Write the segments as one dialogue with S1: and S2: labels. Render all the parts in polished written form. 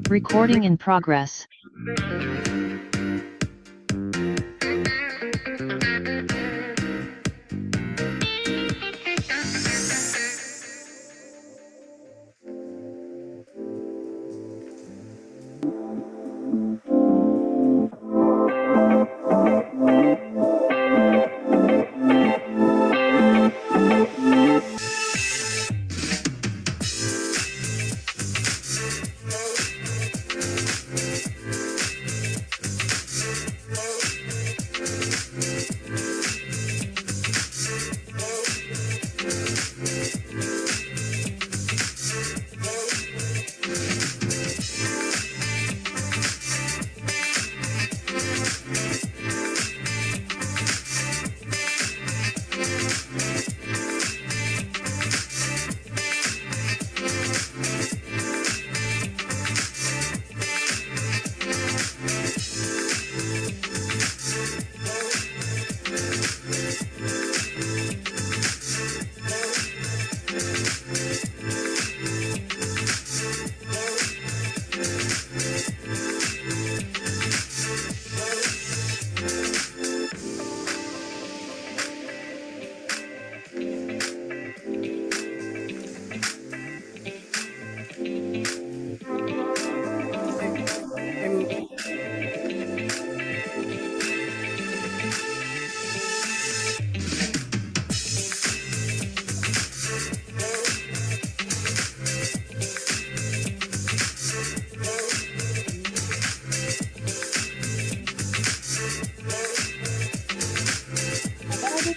S1: Recording in progress.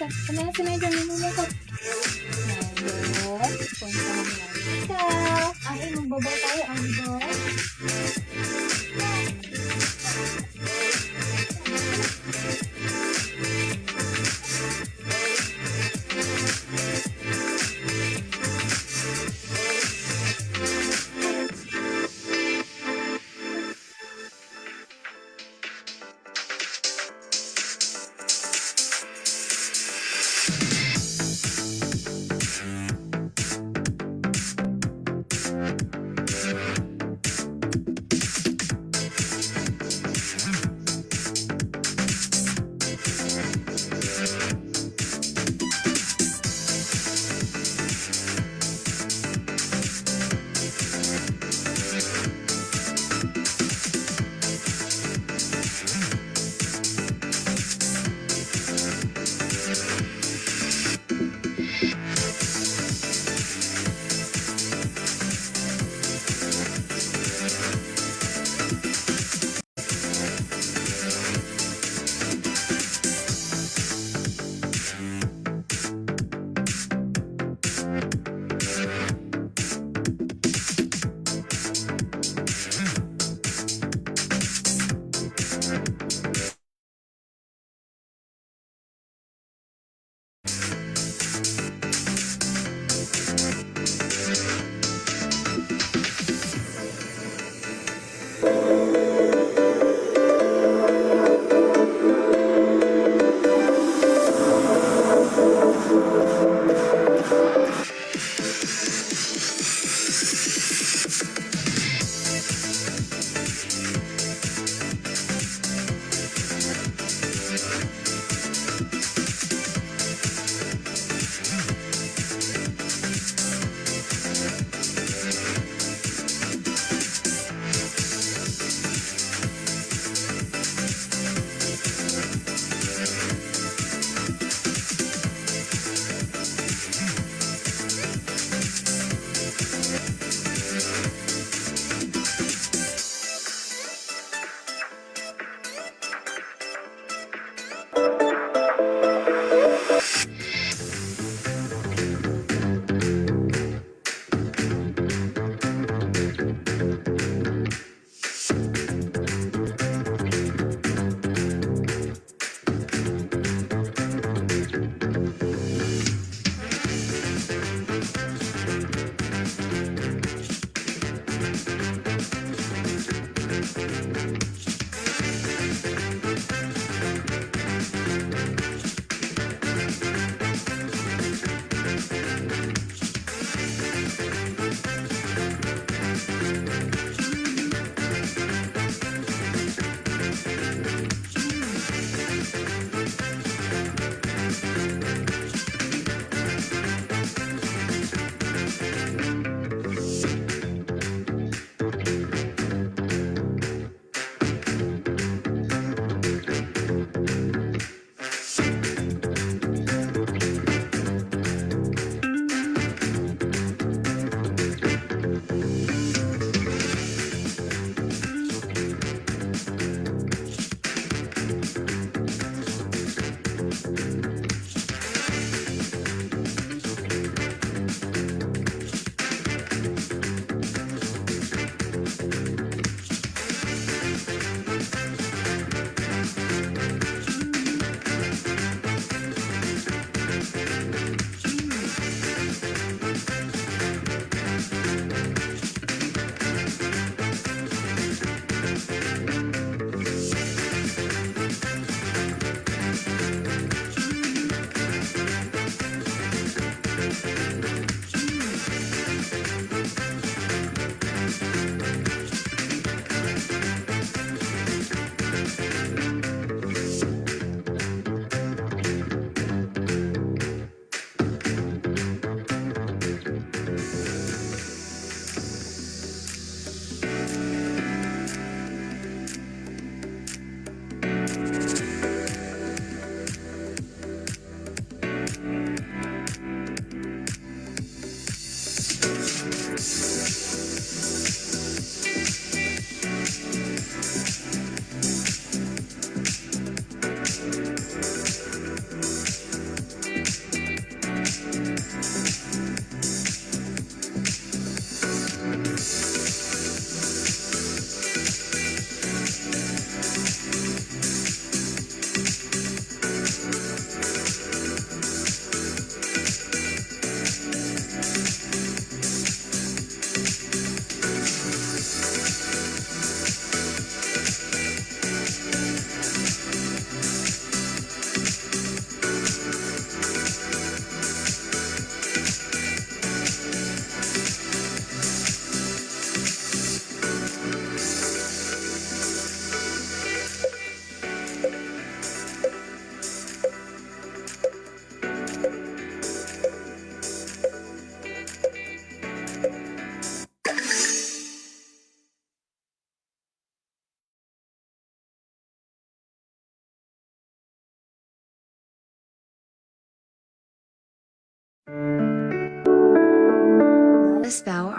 S2: Kemana sih meja minumnya kok? Ayo, puntahan lagi kau. Ang imong babaw tayo, ang babaw.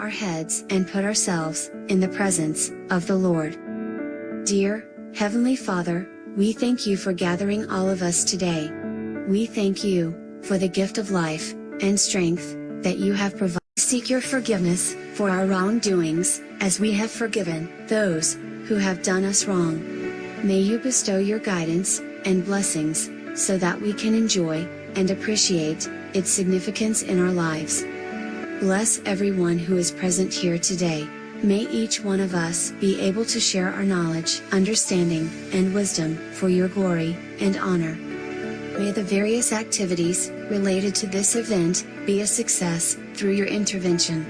S1: our heads and put ourselves in the presence of the Lord. Dear Heavenly Father, we thank you for gathering all of us today. We thank you for the gift of life and strength that you have provided. Seek your forgiveness for our wrongdoings, as we have forgiven those who have done us wrong. May you bestow your guidance and blessings so that we can enjoy and appreciate its significance in our lives. Bless everyone who is present here today. May each one of us be able to share our knowledge, understanding, and wisdom for your glory and honor. May the various activities related to this event be a success through your intervention.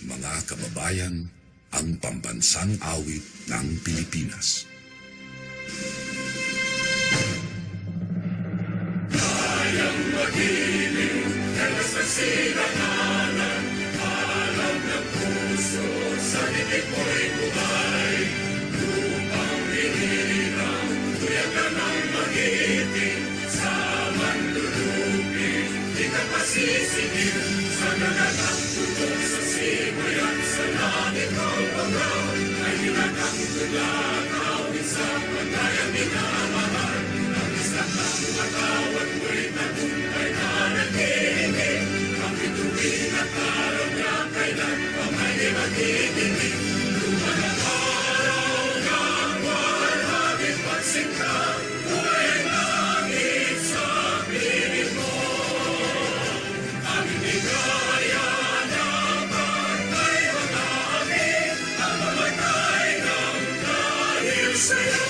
S3: Mga kababayan, ang pambansang awit ng Pilipinas. Kayang magiliw, dalas na sinakalan, alam ng puso, sa litig mo'y buhay. Lupang hinirang, tuyagan ang magiting, sa manlulupin, di ka pasisingil, sa nagatang tulog sa simoy at sa langit ang bangaw, ay nilagang tulad, awit sa pagkayang minamahal, ang isang ng matawad mo'y tagumpay na naghihiling, ang bituin at araw niya kailan pa may maghihiling, luman ang araw ng walhagin pagsingkang, buhay ang langit sa piling mo, ang inigaya na patay manangin, ang mamatay ng dahil sa'yo.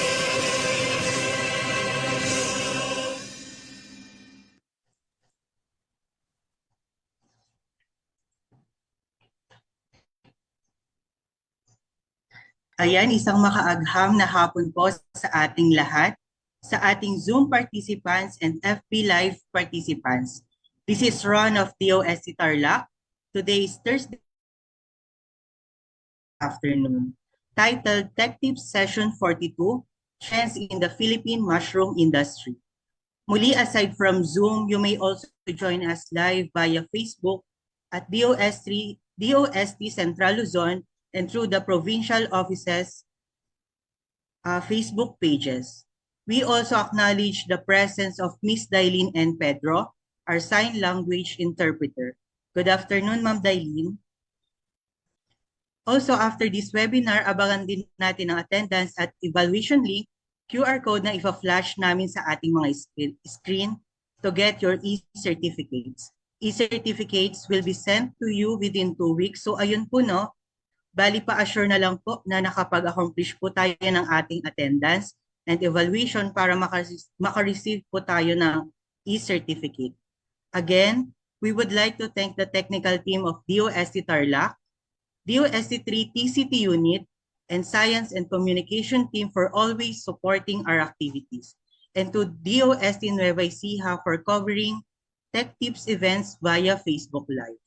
S4: Ayan, isang makaagham na hapon po sa ating lahat, sa ating Zoom participants and FB Live participants. This is Ron of DOST Tarlac. Today is Thursday afternoon, titled Tech Tips Session 42, Trends in the Philippine Mushroom Industry. Muli, aside from Zoom, you may also join us live via Facebook at DOST Central Luzon and through the provincial offices' Facebook pages. We also acknowledge the presence of Miss Dailin and Pedro, our sign language interpreter. Good afternoon, Ma'am Dailin. Also, after this webinar, abangan din natin ang attendance at evaluation link, QR code na ipa-flash namin sa ating mga screen to get your e-certificates. E-certificates will be sent to you within 2 weeks. So ayun po, no? Bali pa-assure na lang po na nakapag-accomplish po tayo ng ating attendance and evaluation para makareceive po tayo ng e-certificate. Again, we would like to thank the technical team of DOST Tarlac, DOST 3 TCT Unit, and Science and Communication team for always supporting our activities, and to DOST Nueva Ecija for covering Tech Tips events via Facebook Live.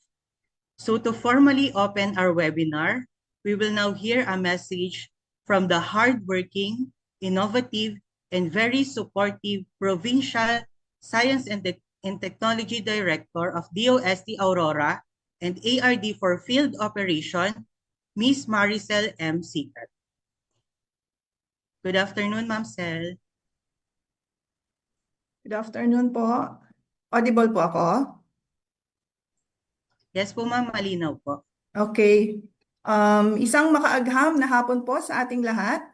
S4: So to formally open our webinar, we will now hear a message from the hardworking, innovative, and very supportive Provincial Science and Technology Director of DOST Aurora and ARD for Field Operation, Ms. Maricel M. Sikat. Good afternoon, Ma'am Cel.
S5: Good afternoon po. Audible po ako?
S4: Yes po, Ma'am, malinaw po.
S5: Okay. Isang makaagham na hapon po sa ating lahat.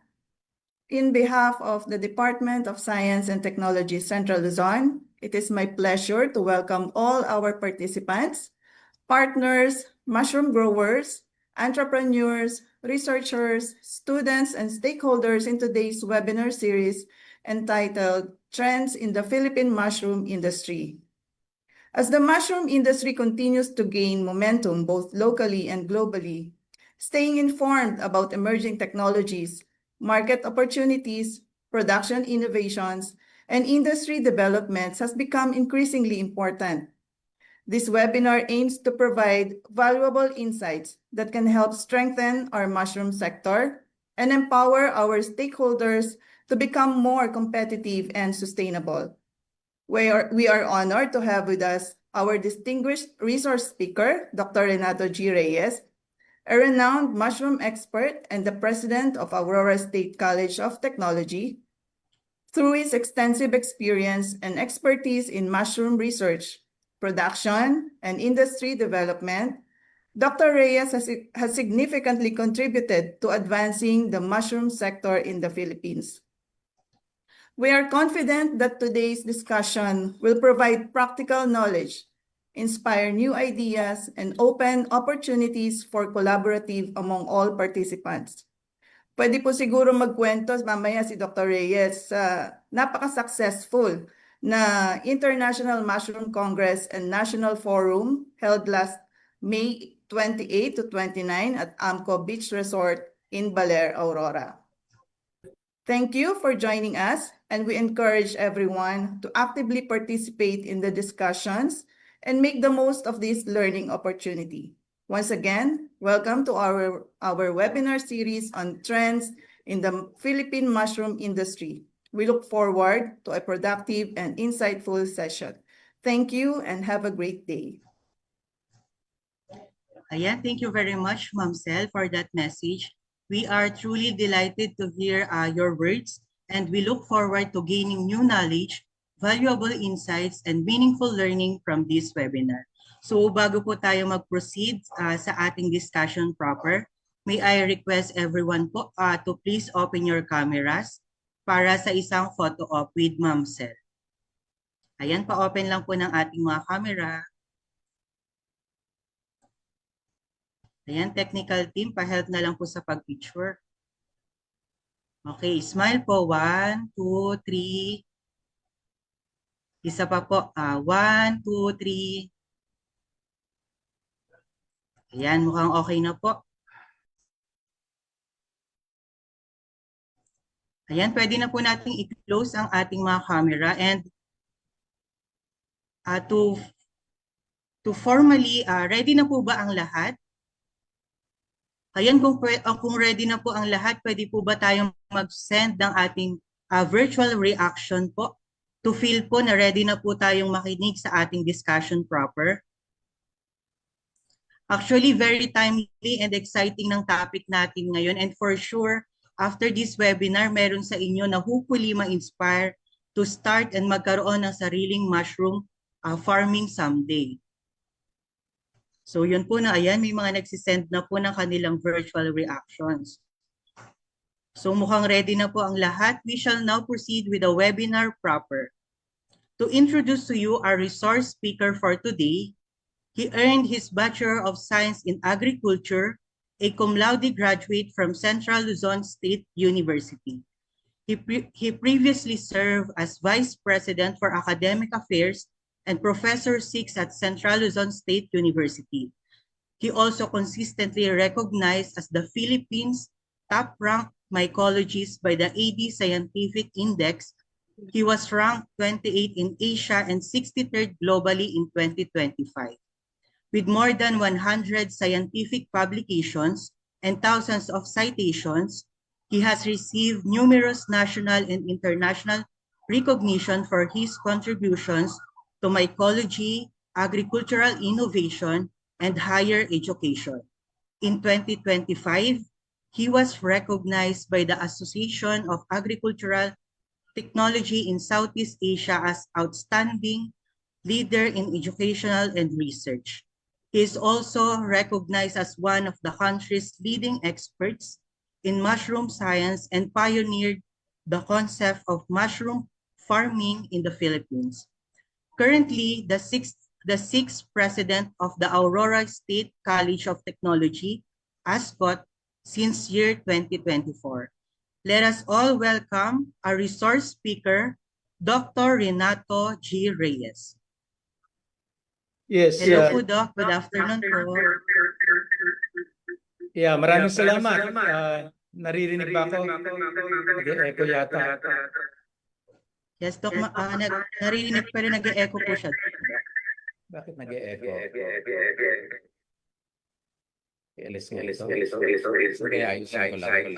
S5: In behalf of the Department of Science and Technology Central Luzon, it is my pleasure to welcome all our participants, partners, mushroom growers, entrepreneurs, researchers, students, and stakeholders in today's webinar series entitled Trends in the Philippine Mushroom Industry. As the mushroom industry continues to gain momentum both locally and globally, staying informed about emerging technologies, market opportunities, production innovations, and industry developments has become increasingly important. This webinar aims to provide valuable insights that can help strengthen our mushroom sector and empower our stakeholders to become more competitive and sustainable. We are honored to have with us our distinguished resource speaker, Dr. Renato G. Reyes, a renowned mushroom expert and the president of Aurora State College of Technology. Through his extensive experience and expertise in mushroom research, production, and industry development, Dr. Reyes has significantly contributed to advancing the mushroom sector in the Philippines. We are confident that today's discussion will provide practical knowledge, inspire new ideas, and open opportunities for collaborative among all participants. Pwede po siguro magkwento mamaya si Dr. Reyes sa napaka-successful na International Mushroom Congress and National Forum held last May 28 to 29 at Amco Beach Resort in Baler, Aurora. Thank you for joining us, and we encourage everyone to actively participate in the discussions and make the most of this learning opportunity. Once again, welcome to our webinar series on trends in the Philippine mushroom industry. We look forward to a productive and insightful session. Thank you and have a great day.
S4: Ayan, thank you very much, Ma'am Sel, for that message. We are truly delighted to hear your words, and we look forward to gaining new knowledge, valuable insights, and meaningful learning from this webinar. So bago po tayo mag-proceed sa ating discussion proper, may I request everyone po to please open your cameras para sa isang photo op with Ma'am Sel. Ayan, pa-open lang po ng ating mga camera. Ayan, technical team, pa-help na lang po sa pag-picture. Okay, smile po. 1, 2, 3. Isa pa po. 1, 2, 3. Ayan, mukhang okay na po. Ayan, pwede na po natin i-close ang ating mga camera, and to formally, ready na po ba ang lahat? Ayan, kung ready na po ang lahat, pwede po ba tayong mag-send ng ating virtual reaction po to feel po na ready na po tayong makinig sa ating discussion proper? Actually, very timely and exciting ng topic natin ngayon, and for sure, after this webinar, meron sa inyo na hopefully ma-inspire to start and magkaroon ng sariling mushroom farming someday. So yun po na, ayan, may mga nagsisend na po ng kanilang virtual reactions. So mukhang ready na po ang lahat. We shall now proceed with the webinar proper. To introduce to you our resource speaker for today, he earned his Bachelor of Science in Agriculture, a cum laude graduate from Central Luzon State University. He previously served as Vice President for Academic Affairs and Professor 6 at Central Luzon State University. He also consistently recognized as the Philippines' top-ranked mycologist by the AD Scientific Index. He was ranked 28 in Asia and 63rd globally in 2025. With more than 100 scientific publications and thousands of citations, he has received numerous national and international recognition for his contributions to mycology, agricultural innovation, and higher education. In 2025, he was recognized by the Association of Agricultural Technology in Southeast Asia as Outstanding Leader in Educational and Research. He is also recognized as one of the country's leading experts in mushroom science and pioneered the concept of mushroom farming in the Philippines. Currently, the sixth president of the Aurora State College of Technology, ASCOT, since year 2024. Let us all welcome our resource speaker, Dr. Renato G. Reyes.
S6: Yes,
S4: Hello po, Doc. Good afternoon po.
S6: maraming salamat. Naririnig ba ako? Nag-echo yata.
S4: Yes, Doc. Narinig pero nag-e-echo po siya.
S6: Bakit nag-echo? Alis nga ito. Sige, ayusin ko lang.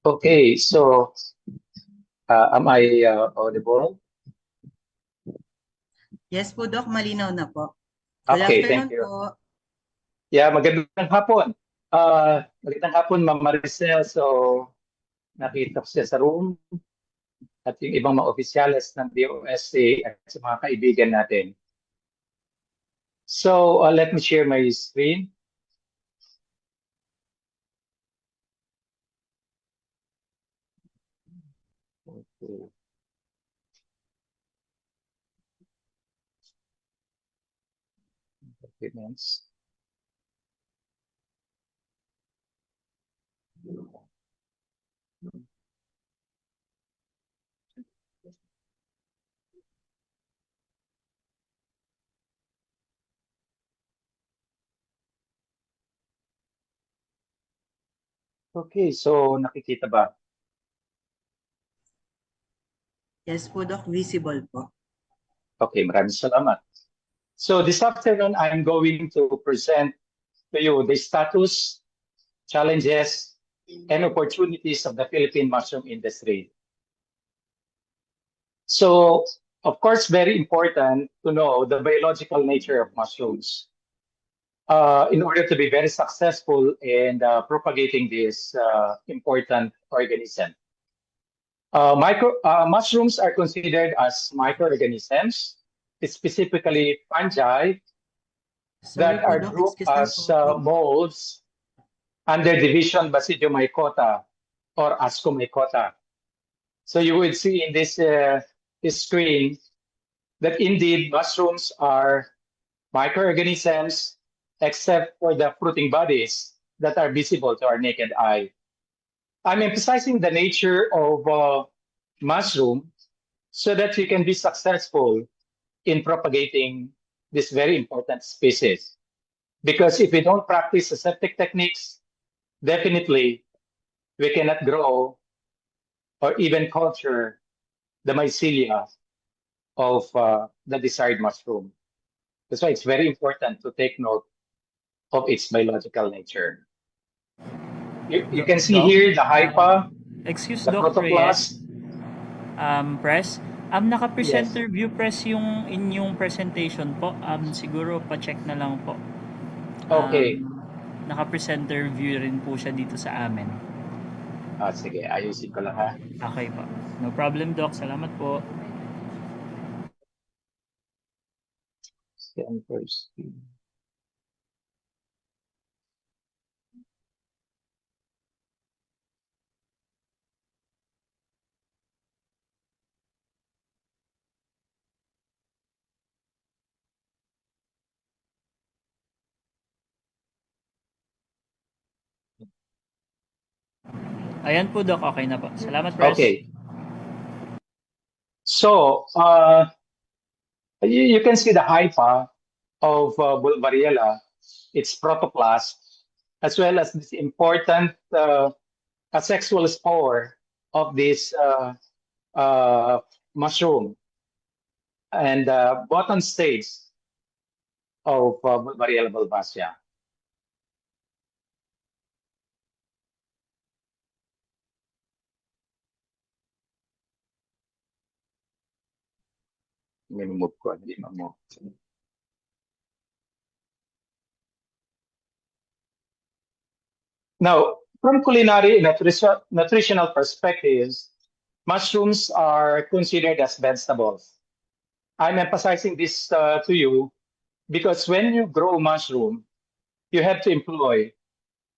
S6: Okay, so am I audible?
S4: Yes po, Doc. Malinaw na po. Good
S6: Okay,
S4: afternoon
S6: thank you.
S4: po.
S6: Yeah, magandang hapon. Magandang hapon, Ma'am Maricel. So, nakita ko siya sa room at yung ibang mga opisyales ng DOST at sa mga kaibigan natin. So, let me share my screen. Okay. Documents. Okay, so nakikita ba?
S4: Yes po, Doc. Visible po.
S6: Okay, maraming salamat. So this afternoon, I'm going to present to you the status, challenges, and opportunities of the Philippine mushroom industry. So, of course, very important to know the biological nature of mushrooms in order to be very successful in propagating this important organism. Mushrooms are considered as microorganisms, specifically fungi
S4: Sorry
S6: that
S4: po,
S6: are
S4: Doc.
S6: grouped
S4: Excuse lang
S6: as
S4: po.
S6: molds under division Basidiomycota or Ascomycota. So you would see in this screen that indeed mushrooms are microorganisms except for the fruiting bodies that are visible to our naked eye. I'm emphasizing the nature of mushroom so that we can be successful in propagating this very important species. Because if we don't practice aseptic techniques, definitely we cannot grow or even culture the mycelia of the desired mushroom. That's why it's very important to take note of its biological nature. You can see
S7: Doc?
S6: here the hypha,
S7: Excuse
S6: the
S7: Doc Reyes.
S6: protoplast.
S7: Press. Naka-presenter
S6: Yes.
S7: view press yung inyong presentation po. Siguro pa-check na lang po.
S6: Okay.
S7: Naka-presenter view rin po siya dito sa amin.
S6: Sige, ayusin ko lang ha.
S7: Okay po. No problem, Doc. Salamat po.
S6: Scan first.
S7: Ayan po, Doc. Okay na po. Salamat, Press.
S6: Okay. So, you can see the hypha of Bulbariella, its protoplast, as well as this important asexual spore of this mushroom and bottom stage of Bulbariella bulbacea. Minumove ko, hindi mo. Now, From culinary and nutritional perspectives, mushrooms are considered as vegetables. I'm emphasizing this to you because when you grow mushroom, you have to employ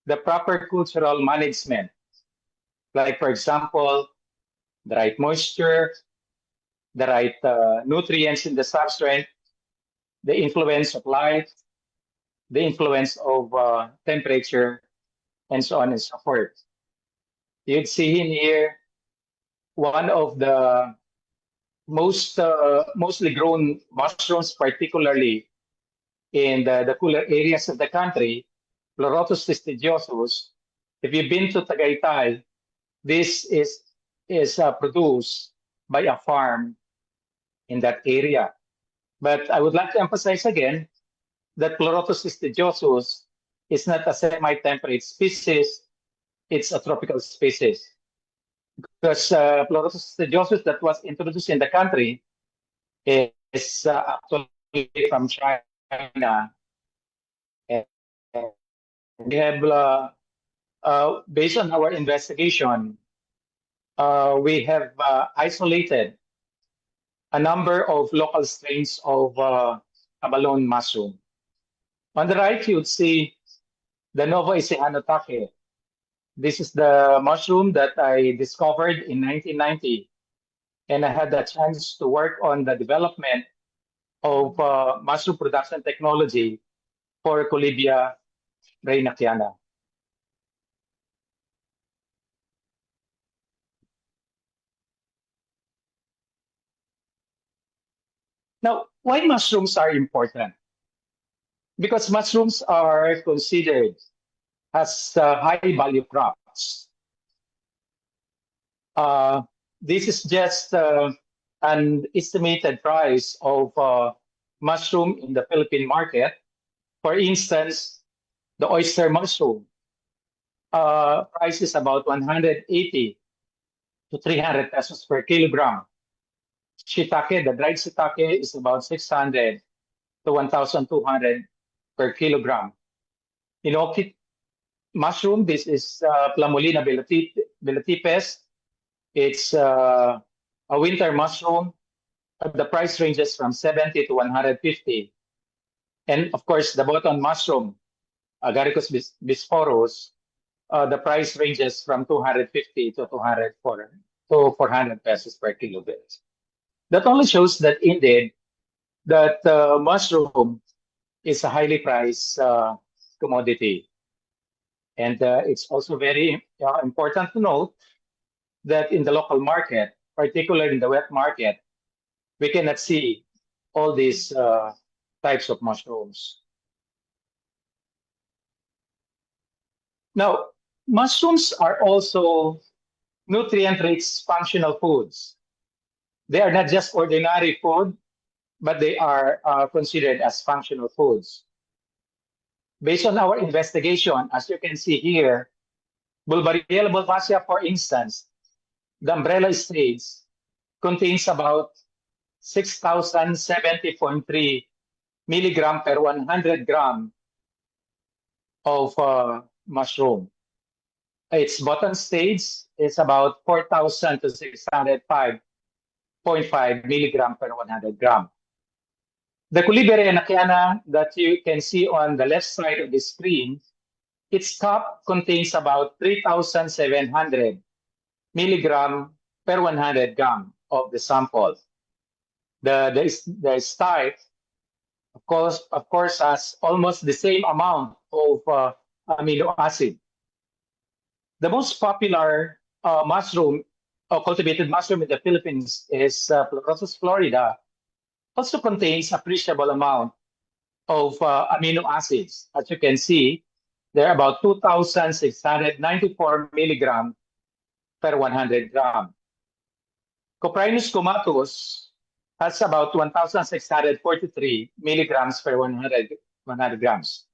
S6: the proper cultural management. Like, for example, the right moisture, the right nutrients in the substrate, the influence of light, the influence of temperature, and so on and so forth. You'd see in here one of the mostly grown mushrooms, particularly in the cooler areas of the country, Pleurotus fastidiosus. If you've been to Tagaytay, this is produced by a farm in that area. But I would like to emphasize again that Pleurotus fastidiosus is not a semi-temperate species, it's a tropical species. Because Pleurotus fastidiosus that was introduced in the country is actually from China. And we have, based on our investigation, we have isolated a number of local strains of abalone mushroom. On the right, you'd see the Nova Ecija. This is the mushroom that I discovered in 1990, and I had the chance to work on the development of mushroom production technology for Colibia reynakiana. Now, why mushrooms are important? Because mushrooms are considered as high-value crops. This is just an estimated price of mushroom in the Philippine market. For instance, the oyster mushroom price is about 180 to 300 pesos per kilogram. Shiitake, the dried shiitake, is about 600 to 1,200 per kilogram. Inoki mushroom, this is Plamolina velatipes. It's a winter mushroom. The price ranges from 70 to 150. And of course, the button mushroom, Agaricus bisporus, the price ranges from 250 to 400 pesos per kilogram. That only shows that indeed that mushroom is a highly priced commodity. And it's also very important to note that in the local market, particularly in the wet market, we cannot see all these types of mushrooms. Now, mushrooms are also nutrient-rich functional foods. They are not just ordinary food, but they are considered as functional foods. Based on our investigation, as you can see here, Bulbariella bulbacea, for instance, the umbrella stage contains about 6,070.3 milligram per 100 gram of mushroom. Its bottom stage is about 4,000 to 605.5 milligram per 100 gram. The Colibia reynakiana that you can see on the left side of the screen, its cup contains about 3,700 milligram per 100 gram of the sample. The start, of course, has almost the same amount of amino acid. The most popular mushroom, cultivated mushroom in the Philippines is Pleurotus florida. Also contains appreciable amount of amino acids. As you can see, there are about 2,694 milligram per 100 gram. Coprinus comatus has about 1,643 milligrams per 100 grams.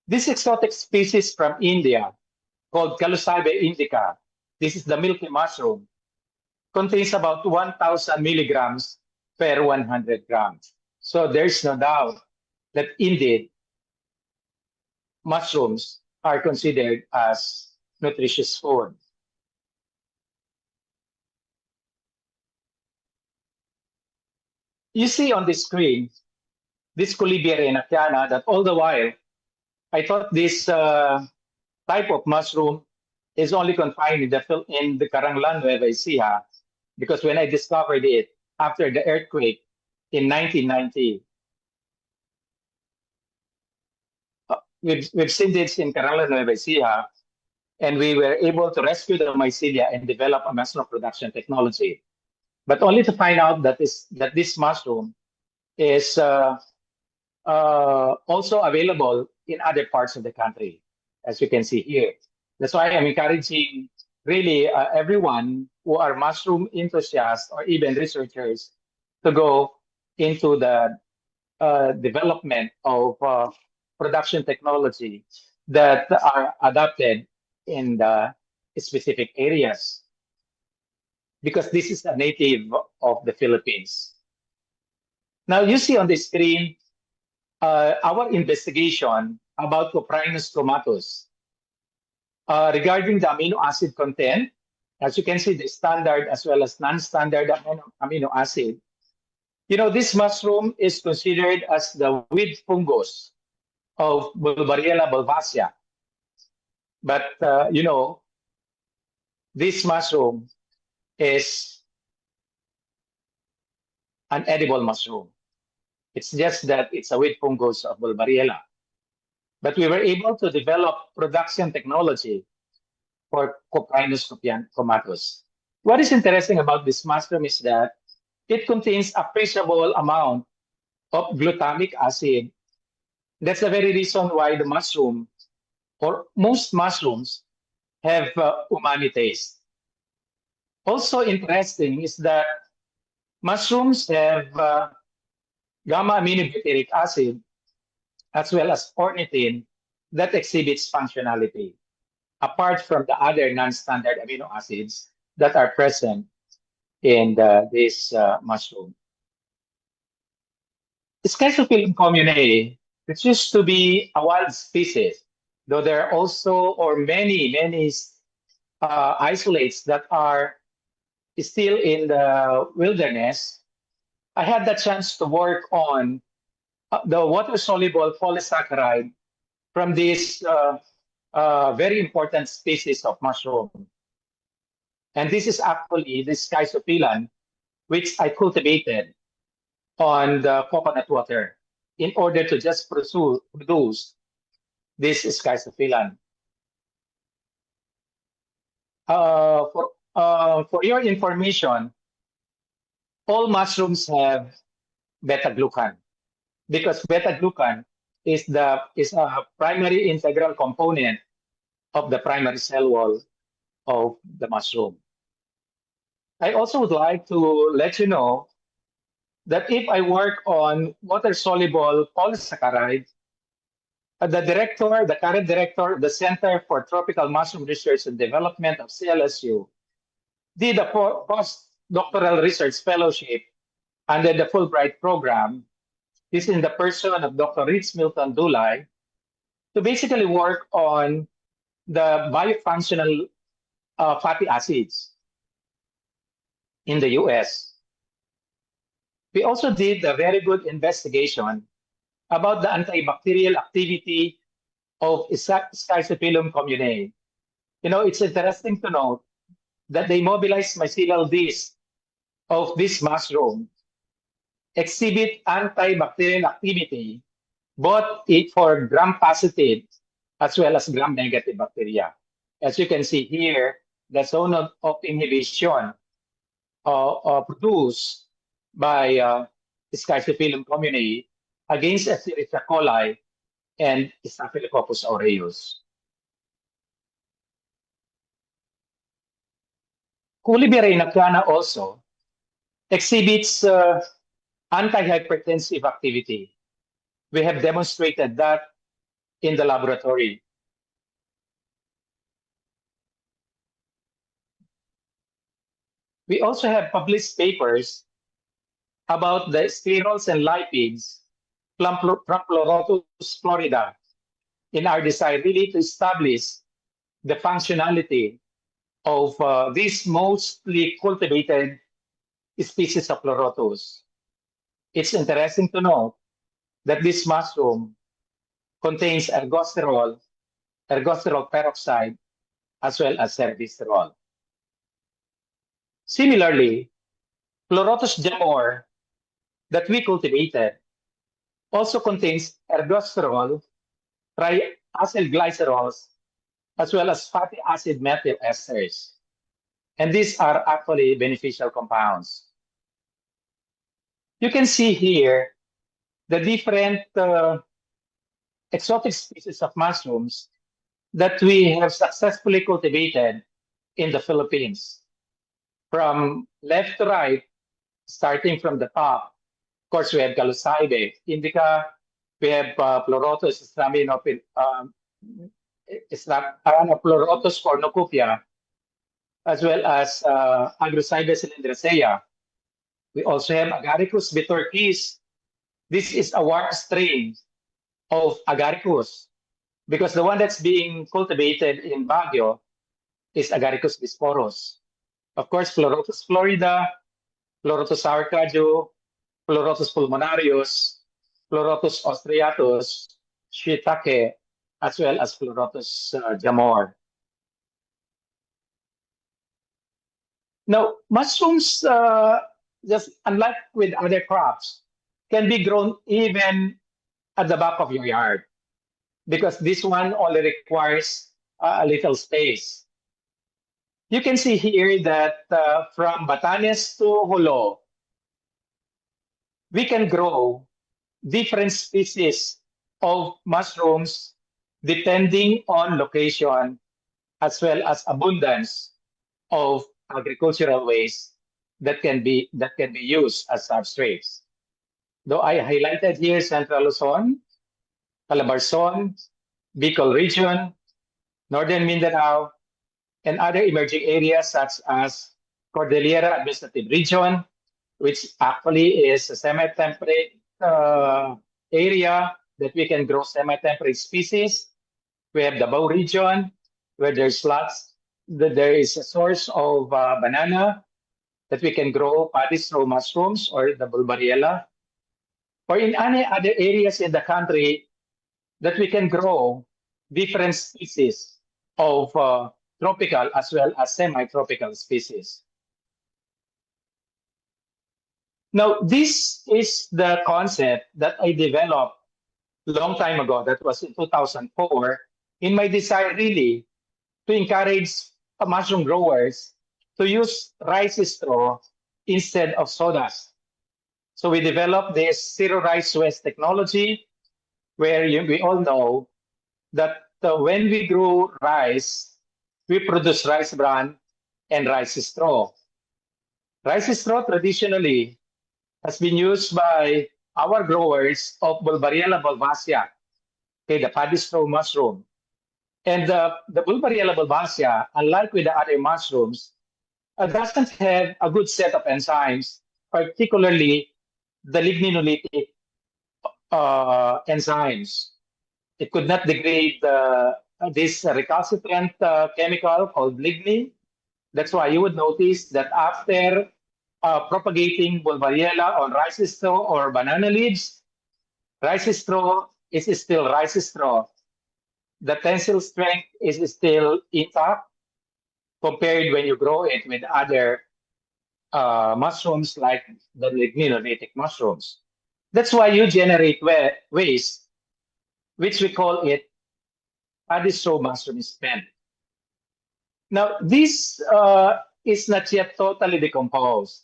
S6: This exotic species from India, called Calusalbe indica, this is the milky mushroom, contains about 1,000 milligrams per 100 grams. So there's no doubt that indeed mushrooms are considered as nutritious food. You see on the screen this Colibia reynakiana that all the while I thought this type of mushroom is only confined in the Caranglan, Nueva Ecija, because when I discovered it after the earthquake in 1990, we've seen this in Caranglan, Nueva Ecija, and we were able to rescue the mycelia and develop a mushroom production technology, but only to find out that this mushroom is also available in other parts of the country, as you can see here. That's why I'm encouraging really everyone who are mushroom enthusiasts or even researchers to go into the development of production technology that are adapted in the specific areas, because this is a native of the Philippines. Now you see on the screen our investigation about Coprinus chromatus regarding the amino acid content. As you can see, the standard as well as non-standard amino acid. You know, this mushroom is considered as the weed fungus of Bulbariella bulbacea. But, you know, this mushroom is an edible mushroom. It's just that it's a weed fungus of Bulbariella. But we were able to develop production technology for Coprinus chromatus. What is interesting about this mushroom is that it contains appreciable amount of glutamic acid. That's the very reason why the mushroom, or most mushrooms, have umami taste. Also interesting is that mushrooms have gamma-aminobutyric acid as well as ornithine that exhibits functionality, apart from the other non-standard amino acids that are present in this mushroom. Schizophyllum communae, which used to be a wild species, though there are also many isolates that are still in the wilderness. I had the chance to work on the water-soluble polysaccharide from this very important species of mushroom. And this is actually the Schizophyllum, which I cultivated on the coconut water in order to just produce this Schizophyllum. For your information, all mushrooms have beta-glucan, because beta-glucan is a primary integral component of the primary cell wall of the mushroom. I also would like to let you know that if I work on water-soluble polysaccharide, the current director of the Center for Tropical Mushroom Research and Development of CLSU did a postdoctoral research fellowship under the Fulbright program. This is in the person of Dr. Ritz Milton Dulay, to basically work on the biofunctional fatty acids in the US. We also did a very good investigation about the antibacterial activity of Schizophyllum communae. You know, it's interesting to note that the immobilized mycelial disc of this mushroom exhibit antibacterial activity, both for gram-positive as well as gram-negative bacteria. As you can see here, the zone of inhibition produced by Schizophyllum communae against Escherichia coli and Staphylococcus aureus. Colibia reynakiana also exhibits anti-hypertensive activity. We have demonstrated that in the laboratory. We also have published papers about the sterols and lipids from Pleurotus florida in our desire really to establish the functionality of these mostly cultivated species of Pleurotus. It's interesting to note that this mushroom contains ergosterol peroxide, as well as servisterol. Similarly, Pleurotus jamor that we cultivated also contains ergosterol, triacylglycerols, as well as fatty acid methyl esters. And these are actually beneficial compounds. You can see here the different exotic species of mushrooms that we have successfully cultivated in the Philippines. From left to right, starting from the top, of course, we have Calusaibe indica, we have Pleurotus Pleurotus cornucopia, as well as Agrosaibe cylindricea. We also have Agaricus bitorquis. This is a warm strain of Agaricus, because the one that's being cultivated in Baguio is Agaricus bisporus. Of course, Pleurotus florida, Pleurotus arcadiu, Pleurotus pulmonarius, Pleurotus austriatus, shiitake, as well as Pleurotus jamor. Now, mushrooms, just unlike with other crops, can be grown even at the back of your yard, because this one only requires a little space. You can see here that from Batanes to Jolo, we can grow different species of mushrooms depending on location, as well as abundance of agricultural waste that can be used as substrates. Though I highlighted here Central Luzon, Calabarzon, Bicol region, Northern Mindanao, and other emerging areas such as Cordillera Administrative Region, which actually is a semi-temperate area that we can grow semi-temperate species. We have the Davao region, where there is a source of banana that we can grow paddy straw mushrooms or the bulbariella. Or in any other areas in the country that we can grow different species of tropical as well as semi-tropical species. Now, this is the concept that I developed a long time ago, that was in 2004, in my desire really to encourage mushroom growers to use rice straw instead of sawdust. So we developed this zero rice waste technology, where we all know that when we grow rice, we produce rice bran and rice straw. Rice straw traditionally has been used by our growers of Bulbariella bulbacea, okay, the paddy straw mushroom. And the Bulbariella bulbacea, unlike with the other mushrooms, doesn't have a good set of enzymes, particularly the ligninolytic enzymes. It could not degrade this recalcitrant chemical called lignin. That's why you would notice that after propagating Bulbariella on rice straw or banana leaves, rice straw is still rice straw. The tensile strength is still intact compared when you grow it with other mushrooms like the ligninolytic mushrooms. That's why you generate waste, which we call it paddy straw mushroom spent. Now, this is not yet totally decomposed.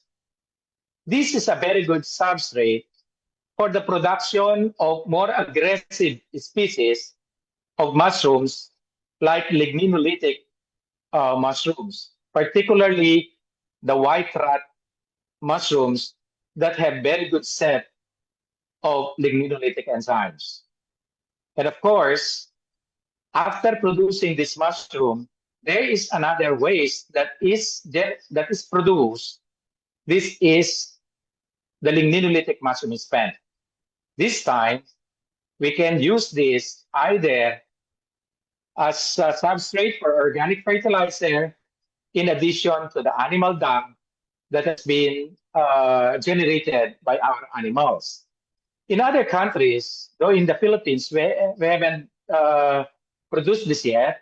S6: This is a very good substrate for the production of more aggressive species of mushrooms like ligninolytic mushrooms, particularly the white rat mushrooms that have very good set of ligninolytic enzymes. And of course, after producing this mushroom, there is another waste that is produced. This is the ligninolytic mushroom spent. This time, we can use this either as a substrate for organic fertilizer, in addition to the animal dung that has been generated by our animals. In other countries, though in the Philippines, we haven't produced this yet,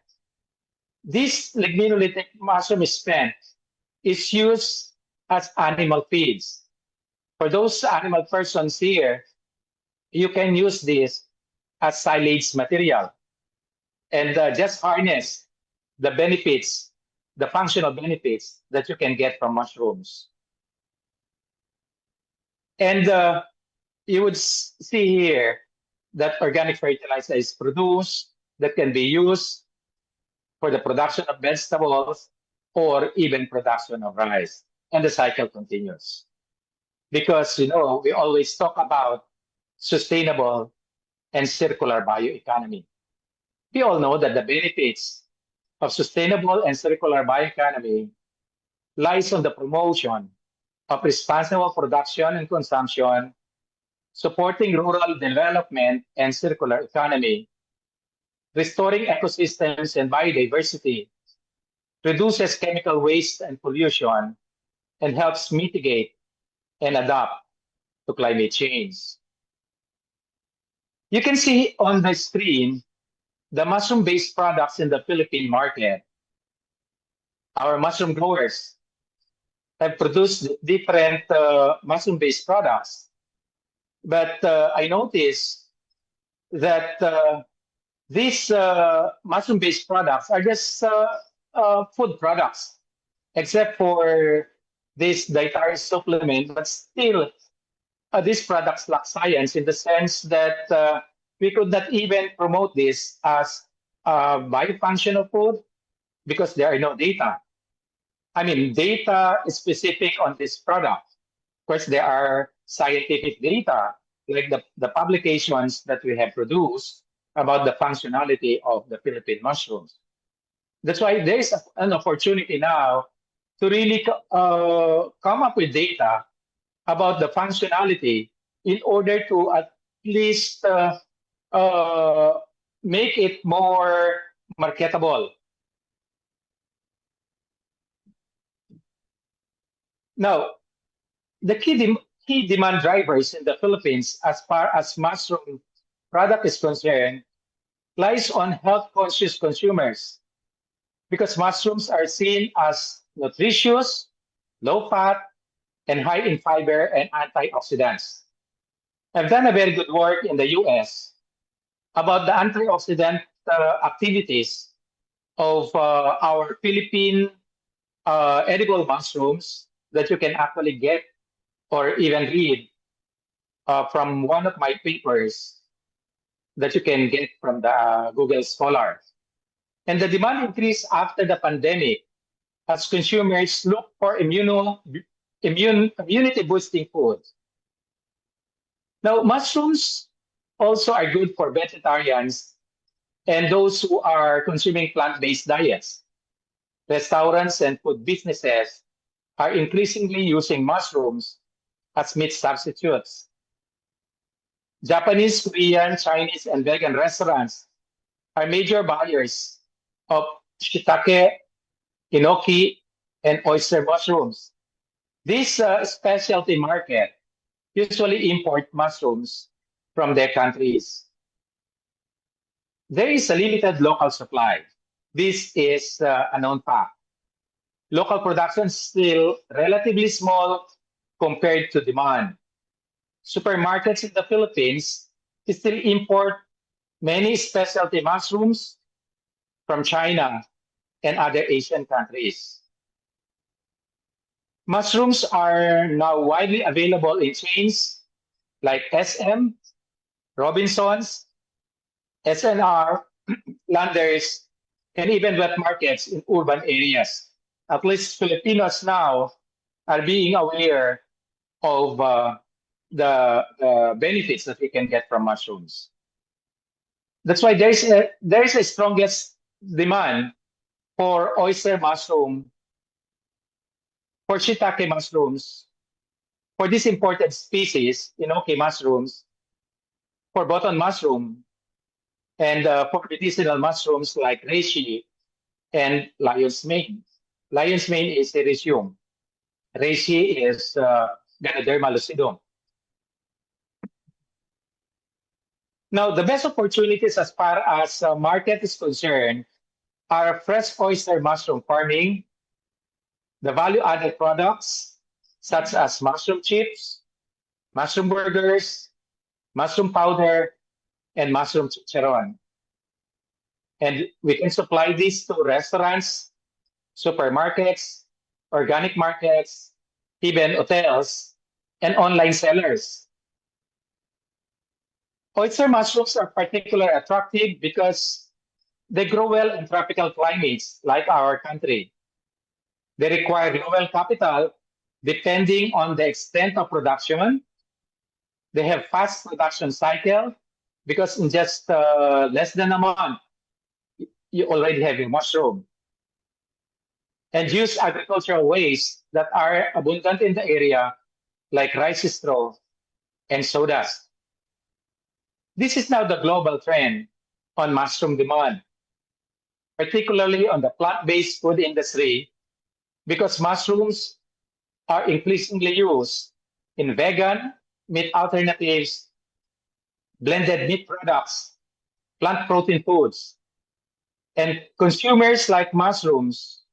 S6: this ligninolytic mushroom spent is used as animal feeds. For those animal persons here, you can use this as silage material and just harness the benefits, the functional benefits that you can get from mushrooms. And you would see here that organic fertilizer is produced that can be used for the production of vegetables or even production of rice. And the cycle continues. Because, you know, we always talk about sustainable and circular bioeconomy. We all know that the benefits of sustainable and circular bioeconomy lies on the promotion of responsible production and consumption, supporting rural development and circular economy, restoring ecosystems and biodiversity, reduces chemical waste and pollution, and helps mitigate and adapt to climate change. You can see on the screen the mushroom-based products in the Philippine market. Our mushroom growers have produced different mushroom-based products. But I noticed that these mushroom-based products are just food products, except for this dietary supplement, but still these products lack science in the sense that we could not even promote this as a biofunctional food because there are no data. I mean, data is specific on this product. Of course, there are scientific data, like the publications that we have produced about the functionality of the Philippine mushrooms. That's why there is an opportunity now to really come up with data about the functionality in order to at least make it more marketable. Now, the key demand drivers in the Philippines as far as mushroom product is concerned lies on health-conscious consumers because mushrooms are seen as nutritious, low-fat, and high in fiber and antioxidants. I've done a very good work in the US about the antioxidant activities of our Philippine edible mushrooms that you can actually get or even read from one of my papers that you can get from the Google Scholar. And the demand increased after the pandemic as consumers look for immunity-boosting foods. Now, mushrooms also are good for vegetarians and those who are consuming plant-based diets. Restaurants and food businesses are increasingly using mushrooms as meat substitutes. Japanese, Korean, Chinese, and vegan restaurants are major buyers of shiitake, enoki, and oyster mushrooms. This specialty market usually import mushrooms from their countries. There is a limited local supply. This is a known fact. Local production is still relatively small compared to demand. Supermarkets in the Philippines still import many specialty mushrooms from China and other Asian countries. Mushrooms are now widely available in chains like SM, Robinsons, SNR, Landers, and even wet markets in urban areas. At least Filipinos now are being aware of the benefits that we can get from mushrooms. That's why there is a strongest demand for oyster mushroom, for shiitake mushrooms, for this imported species, enoki mushrooms, for button mushroom, And for medicinal mushrooms like reishi and lion's mane. Lion's mane is Ericium. Reishi is Ganoderma lucidum. Now, the best opportunities as far as market is concerned are fresh oyster mushroom farming, the value-added products such as mushroom chips, mushroom burgers, mushroom powder, and mushroom chicharon. And we can supply these to restaurants, supermarkets, organic markets, even hotels, and online sellers. Oyster mushrooms are particularly attractive because they grow well in tropical climates like our country. They require low capital depending on the extent of production. They have fast production cycle because in just less than a month, you already have a mushroom. And use agricultural waste that are abundant in the area like rice straw and sawdust. This is now the global trend on mushroom demand, particularly on the plant-based food industry, because mushrooms are increasingly used in vegan meat alternatives, blended meat products, plant protein foods, and consumers like mushrooms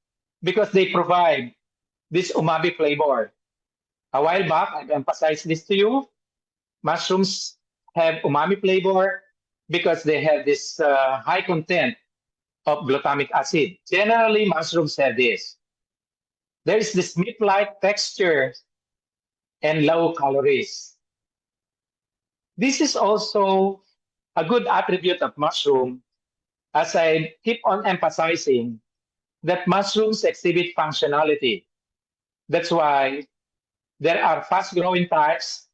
S6: because they provide this umami flavor. A while back, I've emphasized this to you. Mushrooms have umami flavor because they have this high content of glutamic acid. Generally, mushrooms have this. There is this meat-like texture and low calories. This is also a good attribute of mushroom, as I keep on emphasizing that mushrooms exhibit functionality. That's why there are fast-growing types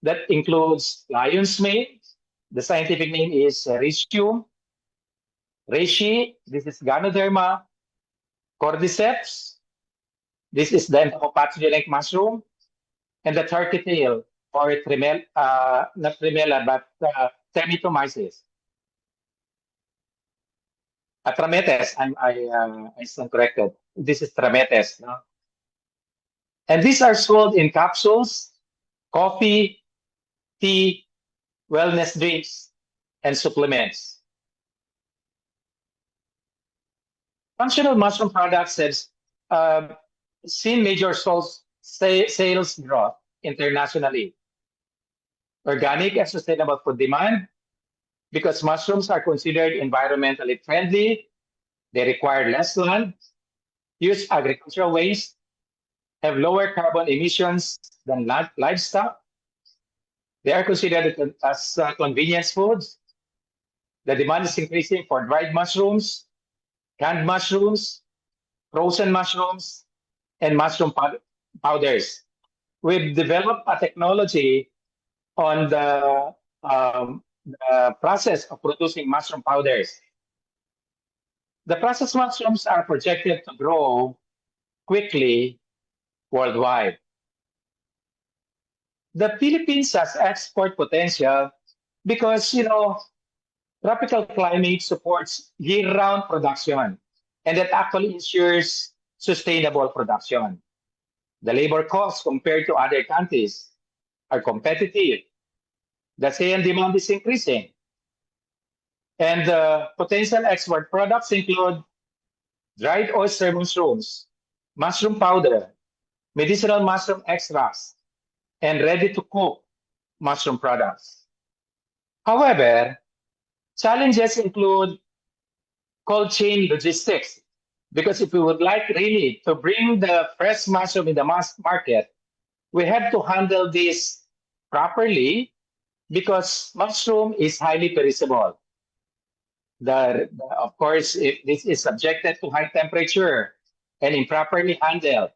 S6: that includes lion's mane. The scientific name is Ericium. Reishi, this is Ganoderma. Cordyceps, this is the entomopathogenic mushroom. And the turkey tail, or not tremella, but Termitomyces. Trametes, I stand corrected. This is Trametes. No? And these are sold in capsules, coffee, tea, wellness drinks, and supplements. Functional mushroom products have seen major sales growth internationally. Organic and sustainable food demand, because mushrooms are considered environmentally friendly, they require less land, use agricultural waste, have lower carbon emissions than livestock. They are considered as convenience foods. The demand is increasing for dried mushrooms, canned mushrooms, frozen mushrooms, and mushroom powders. We've developed a technology on the process of producing mushroom powders. The processed mushrooms are projected to grow quickly worldwide. The Philippines has export potential because, tropical climate supports year-round production, and that actually ensures sustainable production. The labor costs compared to other countries are competitive. The ASEAN demand is increasing. And potential export products include dried oyster mushrooms, mushroom powder, medicinal mushroom extracts, and ready-to-cook mushroom products. However, challenges include cold chain logistics, because if we would like really to bring the fresh mushroom in the mass market, we have to handle this properly because mushroom is highly perishable. Of course, if this is subjected to high temperature and improperly handled,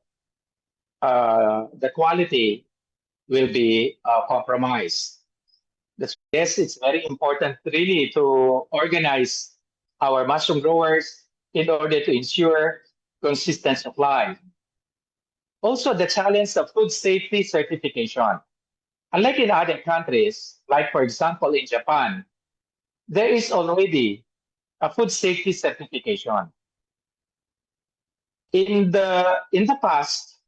S6: the quality will be compromised. Yes, it's very important really to organize our mushroom growers in order to ensure consistent supply. Also, the challenge of food safety certification. Unlike in other countries, like for example in Japan, there is already a food safety certification. In the past,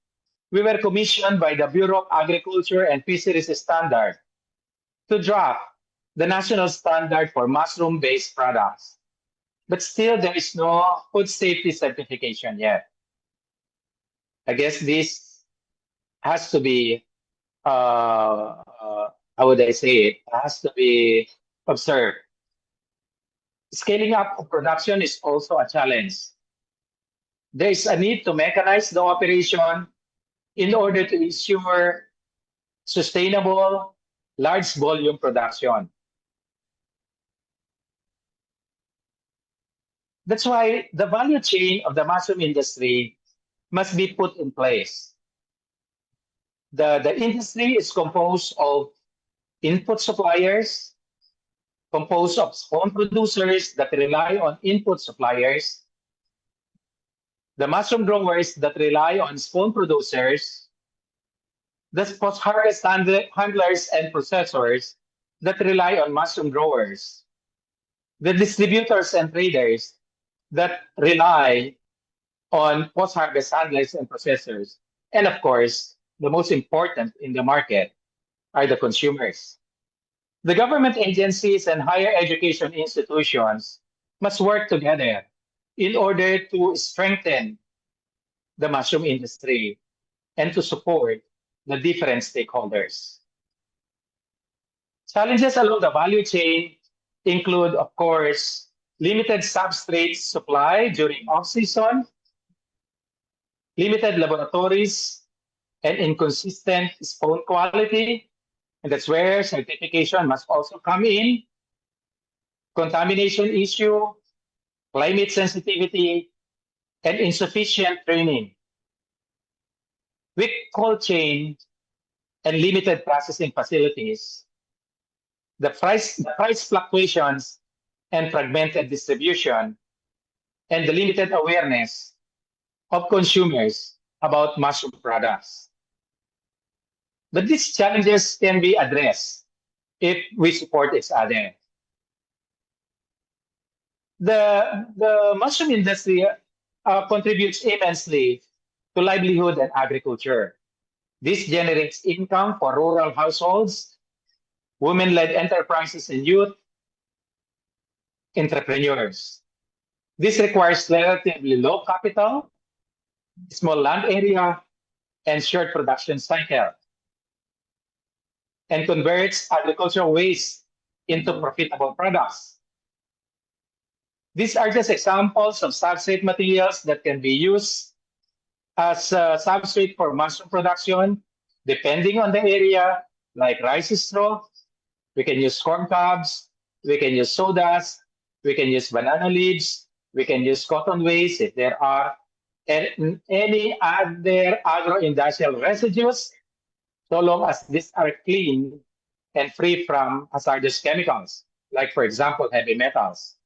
S6: we were commissioned by the Bureau of Agriculture and Fisheries Standard to draft the national standard for mushroom-based products. But still, there is no food safety certification yet. I guess this has to be, how would I say it, has to be observed. Scaling up of production is also a challenge. There is a need to mechanize the operation in order to ensure sustainable, large volume production. That's why the value chain of the mushroom industry must be put in place. The industry is composed of input suppliers, composed of spawn producers that rely on input suppliers, the mushroom growers that rely on spawn producers, the post-harvest handlers and processors that rely on mushroom growers, the distributors and traders that rely on post-harvest handlers and processors, and of course, the most important in the market are the consumers. The government agencies and higher education institutions must work together in order to strengthen the mushroom industry and to support the different stakeholders. Challenges along the value chain include, of course, limited substrate supply during off-season, limited laboratories, and inconsistent spawn quality, and that's where certification must also come in, contamination issue, climate sensitivity, and insufficient training. Weak cold chain and limited processing facilities, the price fluctuations and fragmented distribution, and the limited awareness of consumers about mushroom products. But these challenges can be addressed if we support each other. The mushroom industry contributes immensely to livelihood and agriculture. This generates income for rural households, women-led enterprises, and youth entrepreneurs. This requires relatively low capital, small land area, and short production cycle, and converts agricultural waste into profitable products. These are just examples of substrate materials that can be used as a substrate for mushroom production, depending on the area, like rice straw. We can use corn cobs, we can use sodas, we can use banana leaves, we can use cotton waste if there are any other agro-industrial residues, so long as these are clean and free from hazardous chemicals, like, for example, heavy metals.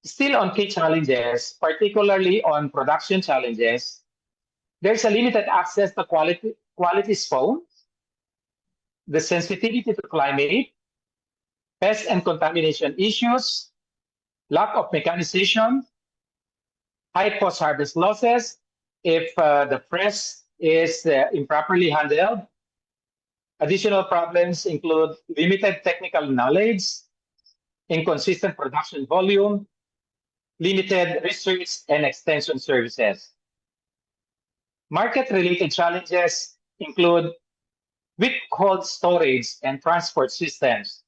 S6: Still on key challenges, particularly on production challenges, there's a limited access to quality spawn, the sensitivity to climate, pest and contamination issues, lack of mechanization, high post-harvest losses if the fresh is improperly handled. Additional problems include limited technical knowledge, inconsistent production volume, limited research and extension services. Market-related challenges include weak cold storage and transport systems,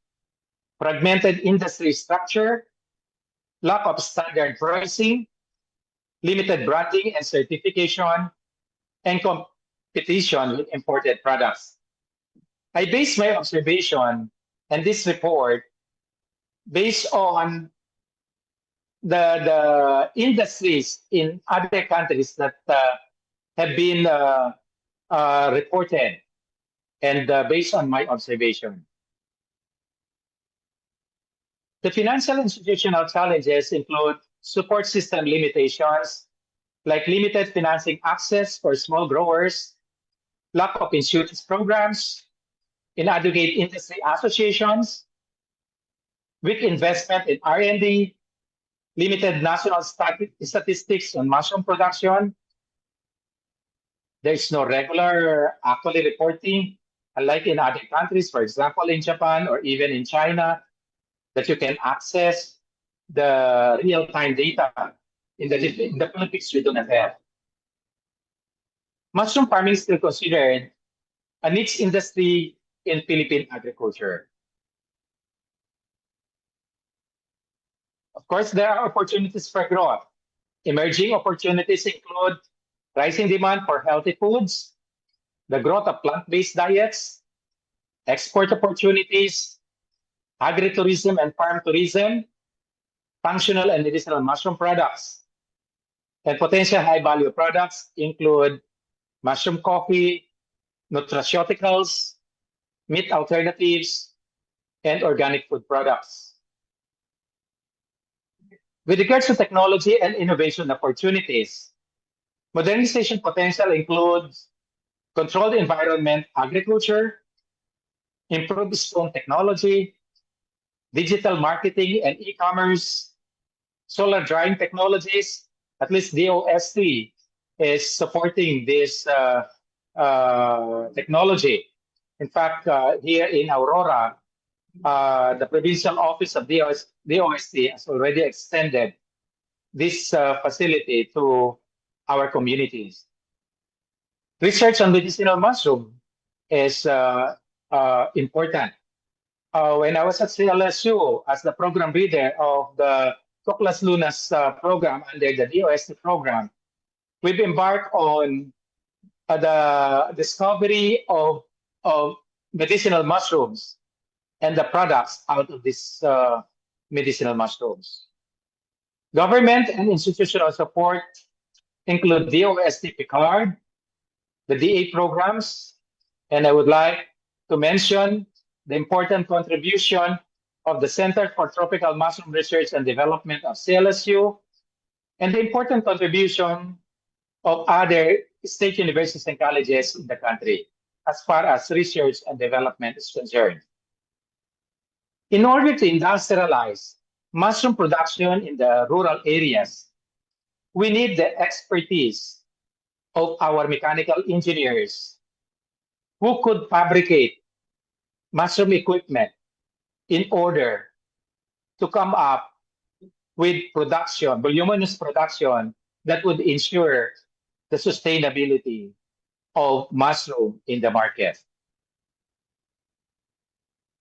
S6: fragmented industry structure, lack of standard pricing, limited branding and certification, and competition with imported products. I base my observation and this report based on the industries in other countries that have been reported, and based on my observation. The financial institutional challenges include support system limitations, like limited financing access for small growers, lack of insurance programs, inadequate industry associations, weak investment in R&D, limited national statistics on mushroom production. There is no regular actually reporting, unlike in other countries, for example, in Japan or even in China, that you can access the real-time data. In the Philippines, we do not have. Mushroom farming is still considered a niche industry in Philippine agriculture. Of course, there are opportunities for growth. Emerging opportunities include rising demand for healthy foods, the growth of plant-based diets, export opportunities, agritourism and farm tourism, functional and medicinal mushroom products, and potential high-value products include mushroom coffee, nutraceuticals, meat alternatives, and organic food products. With regards to technology and innovation opportunities, modernization potential includes controlled environment agriculture, improved stone technology, digital marketing and e-commerce, solar drying technologies. At least DOST is supporting this technology. In fact, here in Aurora, the provincial office of DOST has already extended this facility to our communities. Research on medicinal mushroom is important. When I was at CLSU as the program leader of the Tuklas Lunas program under the DOST program, we've embarked on the discovery of medicinal mushrooms and the products out of these medicinal mushrooms. Government and institutional support include DOST PICARD, the DA programs, and I would like to mention the important contribution of the Center for Tropical Mushroom Research and Development of CLSU, and the important contribution of other state universities and colleges in the country as far as research and development is concerned. In order to industrialize mushroom production in the rural areas, we need the expertise of our mechanical engineers who could fabricate mushroom equipment in order to come up with production, voluminous production that would ensure the sustainability of mushroom in the market.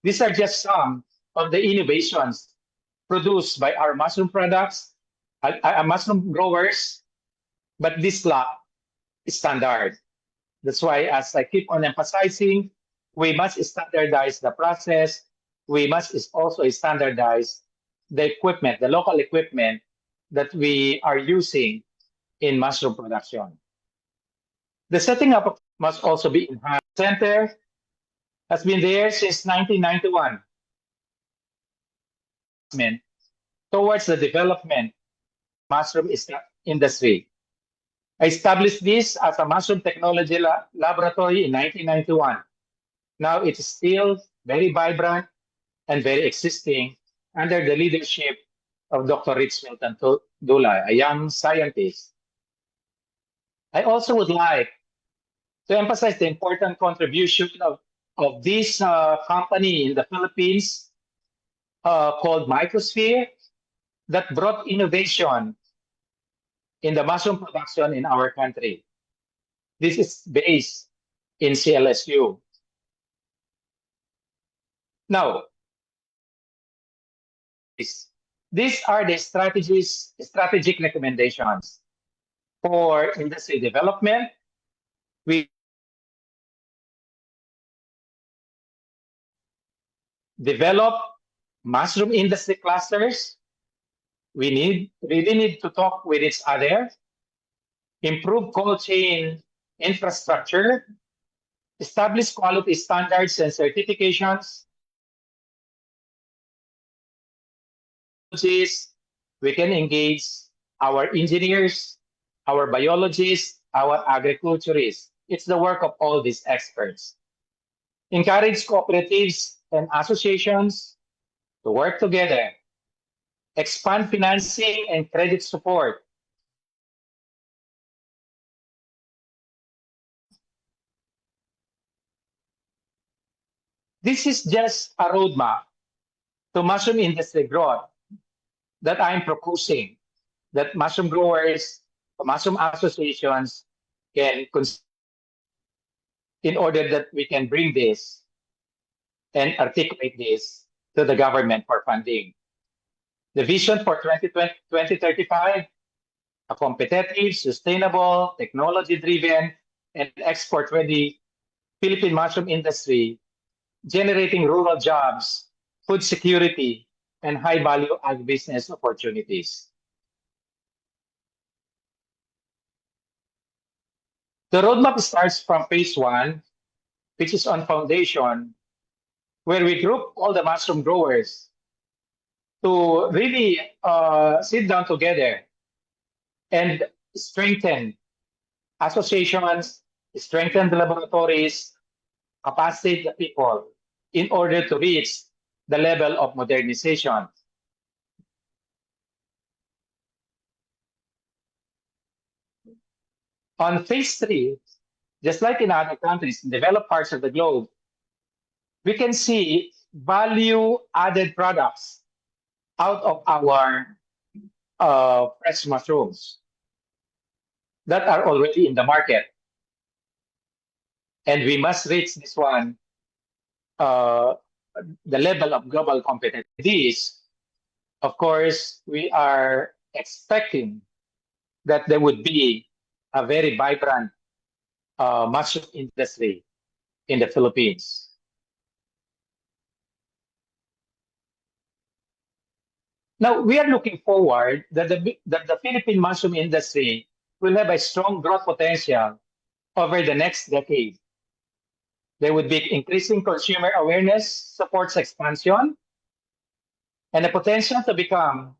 S6: These are just some of the innovations produced by our mushroom products, mushroom growers, but this lack is standard. That's why, as I keep on emphasizing, we must standardize the process. We must also standardize the equipment, the local equipment that we are using in mushroom production. The setting up must also be enhanced. The center has been there since 1991 towards the development of mushroom industry. I established this as a mushroom technology laboratory in 1991. Now it is still very vibrant and very existing under the leadership of Dr. Rich Milton Dula, a young scientist. I also would like to emphasize the important contribution of this company in the Philippines called Microsphere that brought innovation in the mushroom production in our country. This is based in CLSU. Now, these are the strategic recommendations for industry development. We develop mushroom industry clusters. We really need to talk with each other, improve cold chain infrastructure, establish quality standards and certifications. We can engage our engineers, our biologists, our agriculturists. It's the work of all these experts. Encourage cooperatives and associations to work together, expand financing and credit support, this is just a roadmap to mushroom industry growth that I'm proposing, that mushroom growers, mushroom associations can in order that we can bring this and articulate this to the government for funding. The vision for 2035, a competitive, sustainable, technology-driven, and export-ready Philippine mushroom industry, generating rural jobs, food security, and high-value agribusiness opportunities. The roadmap starts from phase 1, which is on foundation, where we group all the mushroom growers to really sit down together and strengthen associations, strengthen the laboratories, capacitate the people in order to reach the level of modernization. On phase 3, just like in other countries, in developed parts of the globe, we can see value-added products out of our fresh mushrooms that are already in the market. And we must reach this one, the level of global competitiveness. Of course, we are expecting that there would be a very vibrant mushroom industry in the Philippines. Now, we are looking forward that the Philippine mushroom industry will have a strong growth potential over the next decade. There would be increasing consumer awareness, supports expansion, and the potential to become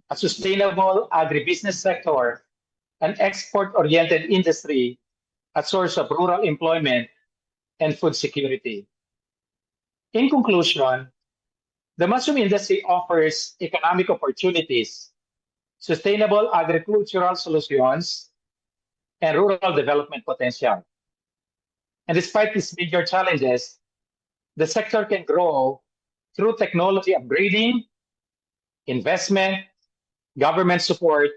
S6: a sustainable agribusiness sector, an export-oriented industry, a source of rural employment and food security. In conclusion, the mushroom industry offers economic opportunities, sustainable agricultural solutions, and rural development potential. And despite these major challenges, the sector can grow through technology upgrading, investment, government support,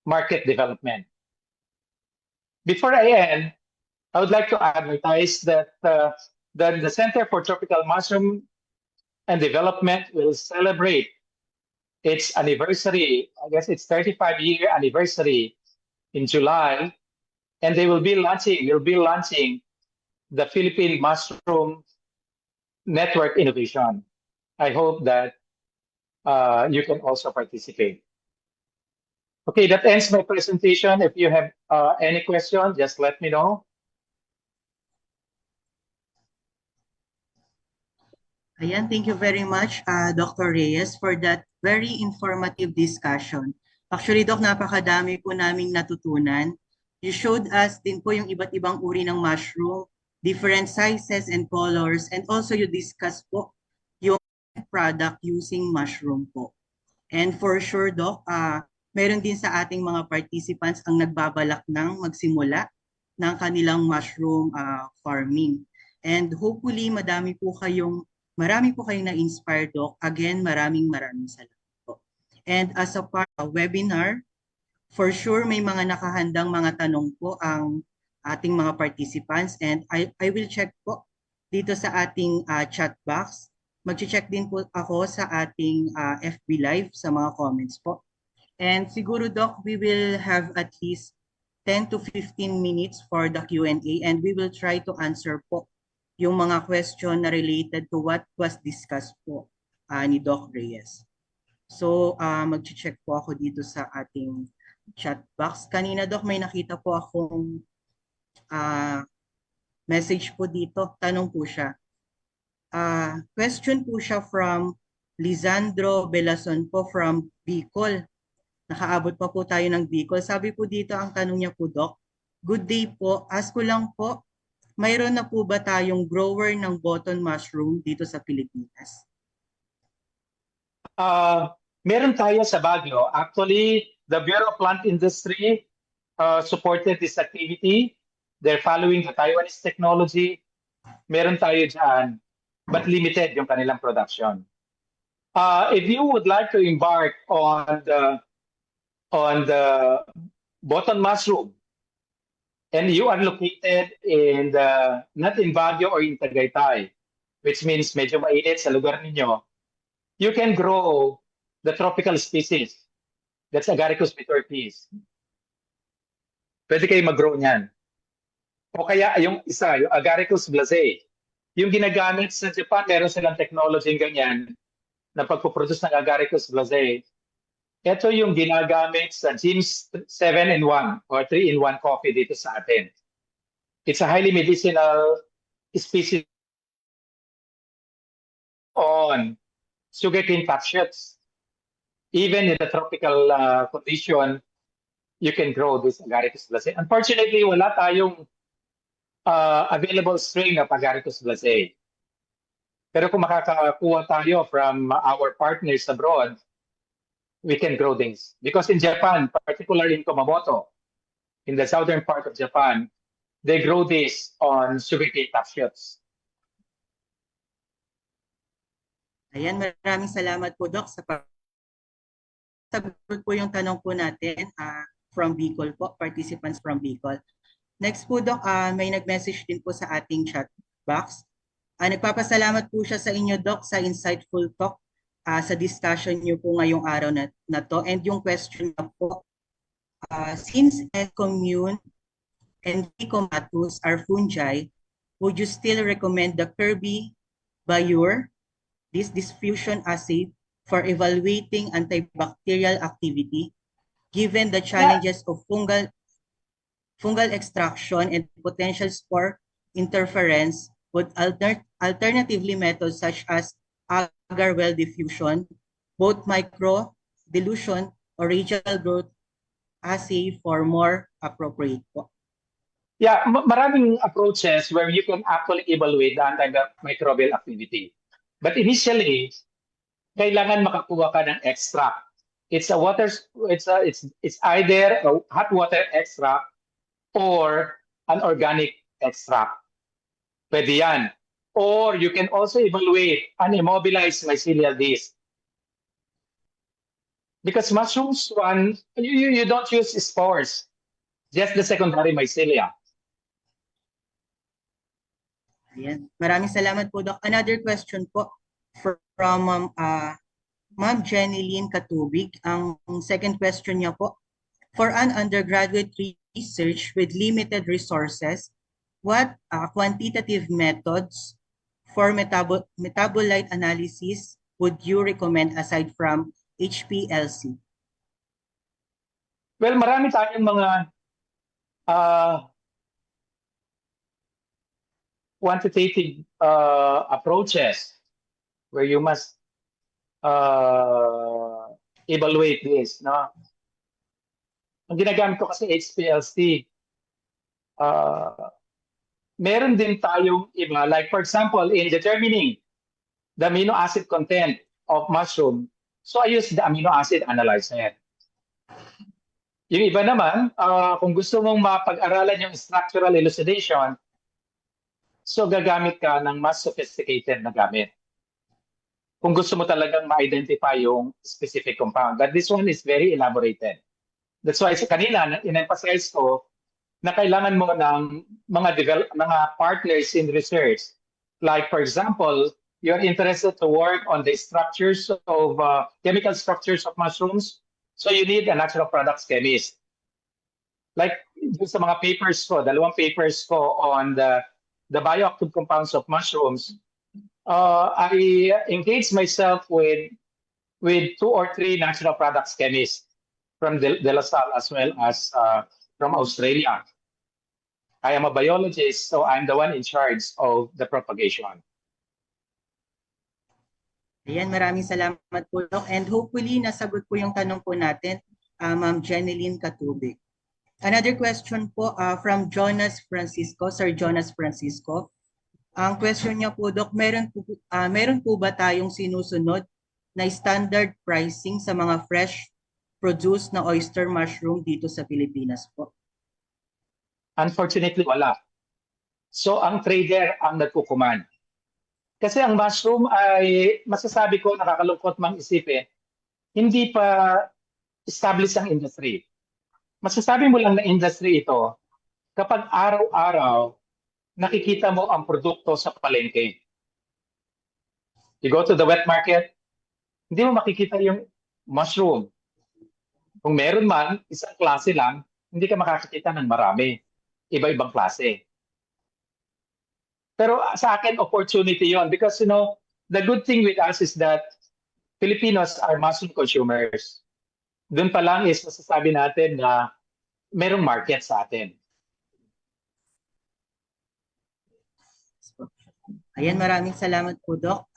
S6: market development. Before I end, I would like to advertise that the Center for Tropical Mushroom and Development will celebrate its anniversary, I guess it's 35-year anniversary in July, and we'll be launching the Philippine Mushroom Network Innovation. I hope that you can also participate. Okay, that ends my presentation. If you have any questions, just let me know.
S4: Ayan, thank you very much, Dr. Reyes, for that very informative discussion. Actually, Doc, napakadami po naming natutunan. You showed us din po yung iba't ibang uri ng mushroom, different sizes and colors, and also you discussed po yung product using mushroom po. And for sure, Doc, meron din sa ating mga participants ang nagbabalak ng magsimula ng kanilang mushroom farming. And hopefully, marami po kayong na-inspire, Doc. Again, maraming salamat po. And as a part of webinar, for sure may mga nakahandang mga tanong po ang ating mga participants, and I will check po dito sa ating chat box. Mag-check din po ako sa ating FB Live sa mga comments po. And siguro, Doc, we will have at least 10 to 15 minutes for the Q&A, and we will try to answer po yung mga question na related to what was discussed po ni Doc Reyes. So, mag-check po ako dito sa ating chat box. Kanina, Doc, may nakita po akong message po dito. Tanong po siya. Question po siya from Lisandro Belason po from Bicol. Nakaabot pa po tayo ng Bicol. Sabi po dito, ang tanong niya po, Doc, good day po. Ask ko lang po, mayroon na po ba tayong grower ng button mushroom dito sa Pilipinas?
S6: Meron tayo sa Baguio. Actually, the Bureau of Plant Industry supported this activity. They're following the Taiwanese technology. Meron tayo dyan, but limited yung kanilang production. If you would like to embark on the button mushroom, and you are located in not in Baguio or in Tagaytay, which means medyo mainit sa lugar ninyo, you can grow the tropical species. That's Agaricus bitortis. Pwede kayo mag-grow niyan. O kaya yung isa, yung Agaricus blazei. Yung ginagamit sa Japan, meron silang technology ganyan na pagpuproduce ng Agaricus blazei. Ito yung ginagamit sa Jim's 7-in-1 or 3-in-1 coffee dito sa atin. It's a highly medicinal species on sugarcane top shoots. Even in the tropical condition, you can grow this Agaricus blazei. Unfortunately, wala tayong available strain of Agaricus blazei. Pero kung makakakuha tayo from our partners abroad, we can grow things. Because in Japan, particularly in Kumamoto, in the southern part of Japan, they grow this on sugarcane top shoots.
S4: Ayan, maraming salamat po, Doc, sa sagot po yung tanong po natin from Bicol po, participants from Bicol. Next po, Doc, may nag-message din po sa ating chat box. Nagpapasalamat po siya sa inyo, Doc, sa insightful talk sa discussion niyo po ngayong araw na to. And yung question na po, since Commune and Trichomatus are fungi, would you still recommend the Kirby Bayur, this diffusion assay for evaluating antibacterial activity, given the challenges of fungal extraction and potential spore interference? Would alternatively methods such as agar well diffusion, both micro dilution or radial growth assay for more appropriate po?
S6: Yeah, maraming approaches where you can actually evaluate the antimicrobial activity. But initially, kailangan makakuha ka ng extract. It's either a hot water extract or an organic extract. Pwede yan. Or you can also evaluate an immobilized mycelial disc. Because mushrooms, you don't use spores, just the secondary mycelia.
S4: Ayan. Maraming salamat po, Doc. Another question po from Ma'am Jenny Lynn Katubig. Ang second question niya po, for an undergraduate research with limited resources, what quantitative methods for metabolite analysis would you recommend aside from HPLC?
S6: Well, marami tayong mga quantitative approaches where you must evaluate this. No? Ang ginagamit ko kasi HPLC, meron din tayong iba. Like for example, in determining the amino acid content of mushroom, so I use the amino acid analyzer. Yung iba naman, kung gusto mong mapag-aralan yung structural elucidation, so gagamit ka ng mas sophisticated na gamit. Kung gusto mo talagang ma-identify yung specific compound. But this one is very elaborated. That's why kanina, in-emphasize ko na kailangan mo ng mga partners in research. Like for example, you're interested to work on the structures of chemical structures of mushrooms, so you need a natural products chemist. Like sa mga papers ko, 2 papers ko on the bioactive compounds of mushrooms, I engaged myself with 2 or 3 natural products chemists from De La Salle as well as from Australia. I am a biologist, so I'm the one in charge of the propagation.
S4: Ayan, maraming salamat po, Doc. And hopefully, nasagot po yung tanong po natin, Ma'am Jeneline Katubig. Another question po from Jonas Francisco, Sir Jonas Francisco. Ang question niya po, Doc, meron po ba tayong sinusunod na standard pricing sa mga fresh produce na oyster mushroom dito sa Pilipinas po?
S6: Unfortunately, wala. So ang trader ang nagkukuman. Kasi ang mushroom ay, masasabi ko, nakakalungkot mang isipin, hindi pa established ang industry. Masasabi mo lang na industry ito kapag araw-araw nakikita mo ang produkto sa palengke. You go to the wet market, hindi mo makikita yung mushroom. Kung meron man, isang klase lang, hindi ka makakita ng marami. Iba-ibang klase. Pero sa akin, opportunity yon because, the good thing with us is that Filipinos are mushroom consumers. Doon pa lang is masasabi natin na merong market sa atin.
S4: Ayan, maraming salamat po, Doc.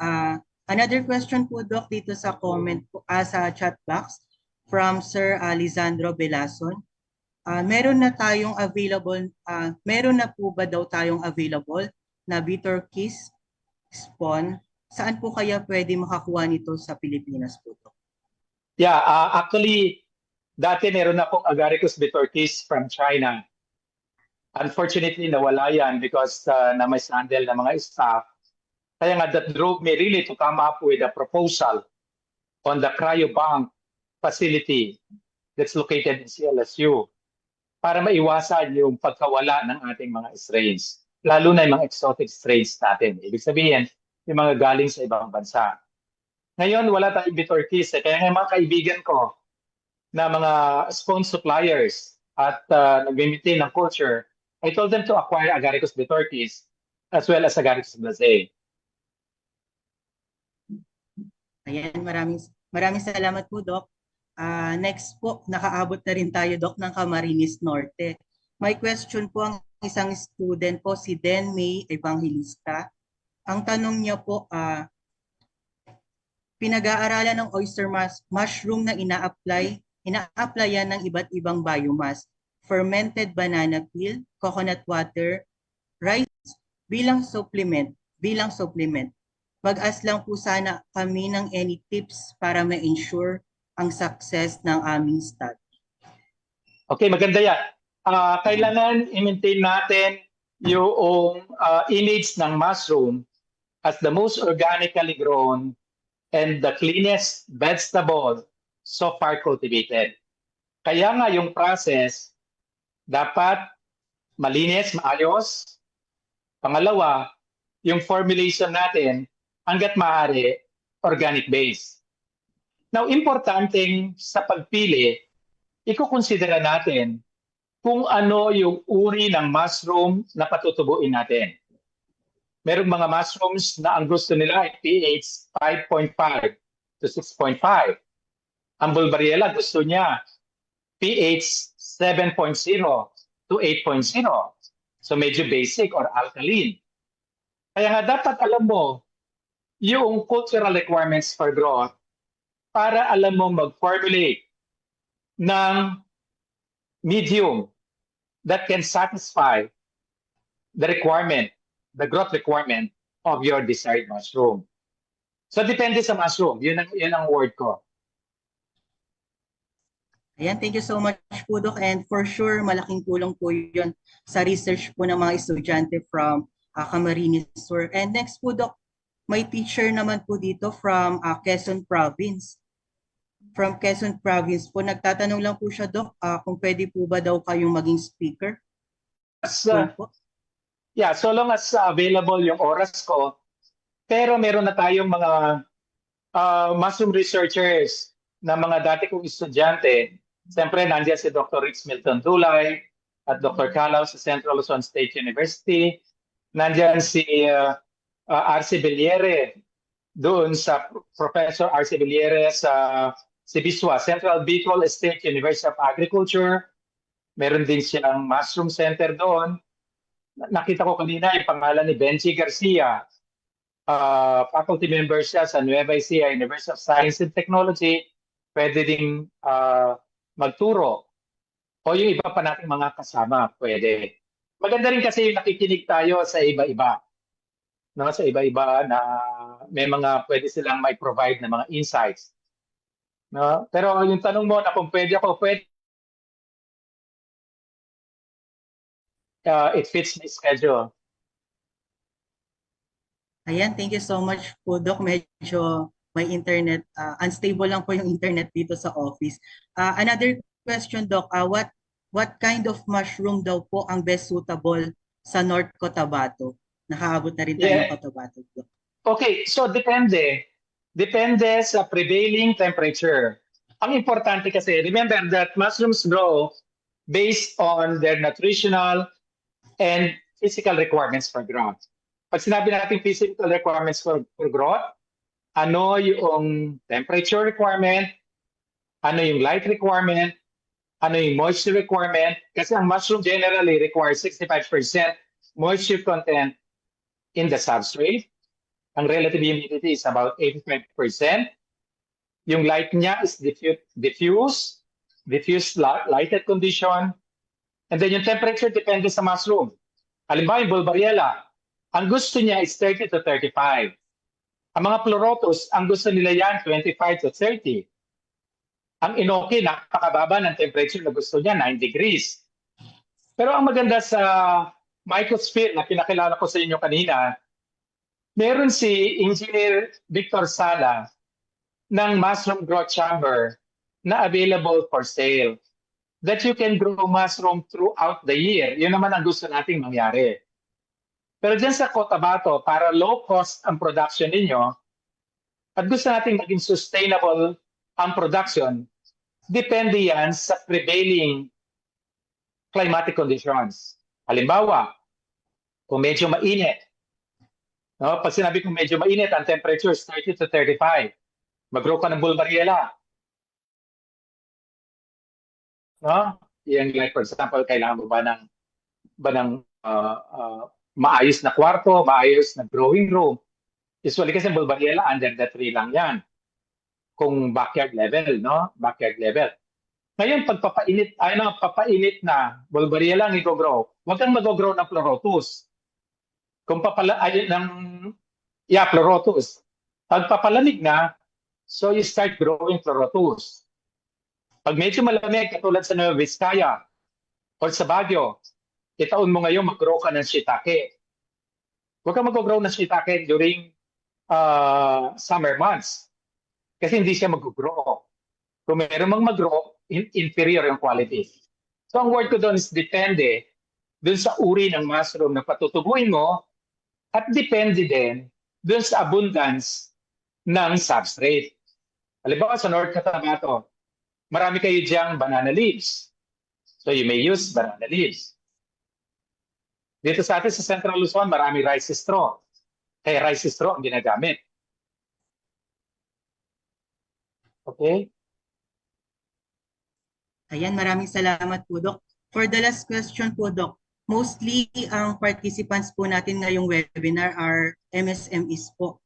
S4: Another question po, Doc, dito sa comment po, sa chat box from Sir Lisandro Belason. Meron na po ba daw tayong available na bitter kiss spawn? Saan po kaya pwede makakuha nito sa Pilipinas po, Doc?
S6: Yeah, actually, dati meron na pong Agaricus bitorquis from China. Unfortunately, nawala yan because na-mishandle ng mga staff. Kaya nga, that drove me really to come up with a proposal on the cryobank facility that's located in CLSU para maiwasan yung pagkawala ng ating mga strains, lalo na yung mga exotic strains natin. Ibig sabihin, yung mga galing sa ibang bansa. Ngayon, wala tayong bitorquis. Kaya nga mga kaibigan ko na mga spawn suppliers at nag-maintain ng culture, I told them to acquire Agaricus bitorquis as well as Agaricus blazei.
S4: Ayan, maraming salamat po, Doc. Next po, nakaabot na rin tayo, Doc, ng Camarines Norte. May question po ang isang student po, si Den May Evangelista. Ang tanong niya po, pinag-aaralan ng oyster mushroom na ina-applyan ng iba't ibang biomass, fermented banana peel, coconut water, rice bilang supplement. Mag-ask lang po sana kami ng any tips para ma-ensure ang success ng aming study.
S6: Okay, maganda yan. Kailangan i-maintain natin yung image ng mushroom as the most organically grown and the cleanest vegetable so far cultivated. Kaya nga yung process dapat malinis, maayos. Pangalawa, yung formulation natin hangga't maaari organic base. Now, importanteng sa pagpili, ikukonsidera natin kung ano yung uri ng mushroom na patutubuin natin. Merong mga mushrooms na ang gusto nila ay pH 5.5 to 6.5. Ang Bulbariella gusto niya pH 7.0 to 8.0. So medyo basic or alkaline. Kaya nga dapat alam mo yung cultural requirements for growth para alam mo mag-formulate ng medium that can satisfy the growth requirement of your desired mushroom. So depende sa mushroom. Yun ang word ko.
S4: Ayan, thank you so much po, Doc. And for sure, malaking tulong po yun sa research po ng mga estudyante from Camarines Sur. And next po, Doc, may teacher naman po dito from Quezon Province. From Quezon Province po, nagtatanong lang po siya, Doc, kung pwede po ba daw kayong maging speaker?
S6: Yeah, so long as available yung oras ko. Pero meron na tayong mga mushroom researchers na mga dati kong estudyante. Siyempre, nandiyan si Dr. Rich Milton Dulay at Dr. Calaw sa Central Luzon State University. Nandiyan si Arce Beliere, doon sa Professor Arce Beliere sa Sibiswa, Central Bicol State University of Agriculture. Meron din siyang mushroom center doon. Nakita ko kanina yung pangalan ni Benji Garcia. Faculty member siya sa Nueva Ecija University of Science and Technology. Pwede ding magturo. O yung iba pa nating mga kasama, pwede. Maganda rin kasi yung nakikinig tayo sa iba-iba. No? Sa iba-iba na may mga pwede silang may provide na mga insights. No? Pero yung tanong mo na kung pwede ako, pwede, it fits my schedule.
S4: Ayan, thank you so much po, Doc. Medyo may internet, unstable lang po yung internet dito sa office. Another question, Doc, what kind of mushroom daw po ang best suitable sa North Cotabato? Nakaabot na rin tayo ng Cotabato, Doc.
S6: Okay, so depende. Depende sa prevailing temperature. Ang importante kasi, remember that mushrooms grow based on their nutritional and physical requirements for growth. Pag sinabi natin physical requirements for growth, ano yung temperature requirement, ano yung light requirement, ano yung moisture requirement, kasi ang mushroom generally requires 65% moisture content in the substrate. Ang relative humidity is about 85%. Yung light niya is diffuse lighted condition. And then yung temperature depende sa mushroom. Halimbawa yung Bulbariella, ang gusto niya is 30 to 35. Ang mga Pleurotus, ang gusto nila yan 25 to 30. Ang Enoki, napakababa ng temperature na gusto niya, 9 degrees. Pero ang maganda sa Mycosphere na pinakilala ko sa inyo kanina, meron si Engineer Victor Sala ng mushroom growth chamber na available for sale. That you can grow mushroom throughout the year. Yun naman ang gusto nating mangyari. Pero dyan sa Cotabato, para low cost ang production ninyo, at gusto nating maging sustainable ang production, depende yan sa prevailing climatic conditions. Halimbawa, kung medyo mainit, no? Pag sinabi kong medyo mainit, ang temperature is 30 to 35, mag-grow ka ng Bulbariella. No? Yan, like for example, kailangan mo ba ng maayos na kwarto, maayos na growing room. Usually kasi Bulbariella, under the tree lang yan. Kung backyard level, no? Backyard level. Ngayon, pag papainit na, Bulbariella ang i-grow. Huwag kang mag-grow ng Pleurotus. Kung Pleurotus. Pag papalamig na, so you start growing Pleurotus. Pag medyo malamig, katulad sa Nueva Vizcaya o sa Baguio, itaon mo ngayon mag-grow ka ng shiitake. Huwag kang mag-grow ng shiitake during summer months kasi hindi siya mag-grow. Kung meron mang mag-grow, inferior yung quality. So ang word ko doon is depende doon sa uri ng mushroom na patutubuin mo at depende din doon sa abundance ng substrate. Halimbawa sa North Cotabato, marami kayo diyang banana leaves. So you may use banana leaves. Dito sa atin sa Central Luzon, marami rice straw. Kaya rice straw ang ginagamit. Okay?
S4: Ayan, maraming salamat po, Doc. For the last question po, Doc, mostly ang participants po natin ngayong webinar are MSMEs po.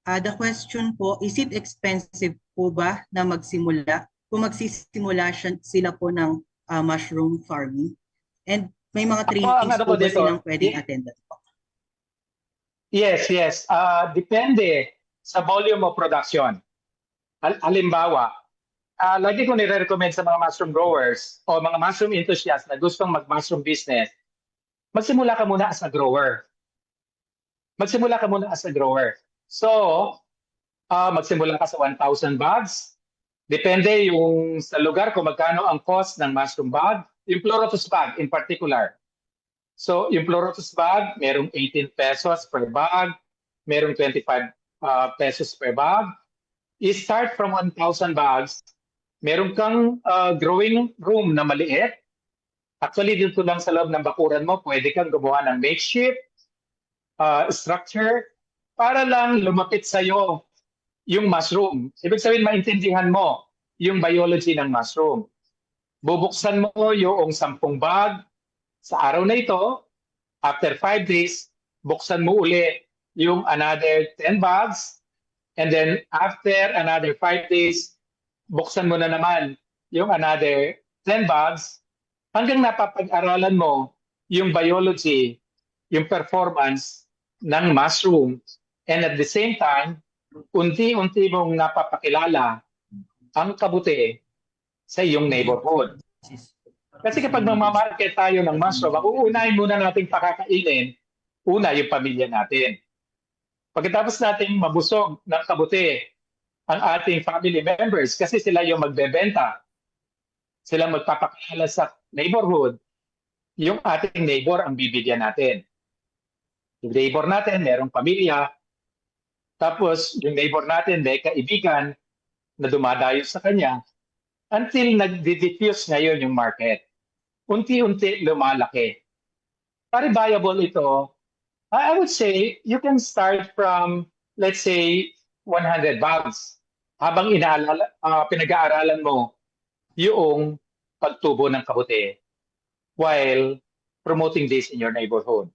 S4: The question po, is it expensive po ba na magsimula? Kung magsisimula sila po ng mushroom farming? And may mga trainings po ba silang pwedeng attend po?
S6: Yes. Depende sa volume of production. Halimbawa, lagi ko nire-recommend sa mga mushroom growers o mga mushroom enthusiasts na gustong mag-mushroom business, magsimula ka muna as a grower. So, magsimula ka sa 1,000 bags. Depende yung sa lugar kung magkano ang cost ng mushroom bag. Yung Pleurotus bag in particular. So, yung Pleurotus bag, merong 18 pesos per bag, merong 25 pesos per bag. I-start from 1,000 bags, meron kang growing room na maliit. Actually, dito lang sa loob ng bakuran mo, pwede kang gumawa ng makeshift structure para lang lumapit sa'yo yung mushroom. Ibig sabihin, maintindihan mo yung biology ng mushroom. Bubuksan mo yung 10 bag sa araw na ito. After 5 days, buksan mo uli yung another 10 bags. And then after another 5 days, buksan mo na naman yung another 10 bags hanggang napapag-aralan mo yung biology, yung performance ng mushroom. And at the same time, unti-unti mong napapakilala ang kabuti sa iyong neighborhood. Kasi kapag mamamarket tayo ng mushroom, ang uunahin muna nating pakakainin, una yung pamilya natin. Pagkatapos nating mabusog ng kabuti ang ating family members kasi sila yung magbebenta, sila magpapakilala sa neighborhood, yung ating neighbor ang bibigyan natin. Yung neighbor natin, merong pamilya, tapos yung neighbor natin may kaibigan na dumadayo sa kanya until nag-diffuse ngayon yung market. Unti-unti lumalaki. Very viable ito. I would say you can start from, let's say, 100 bags habang pinag-aaralan mo yung pagtubo ng kabuti while promoting this in your neighborhood.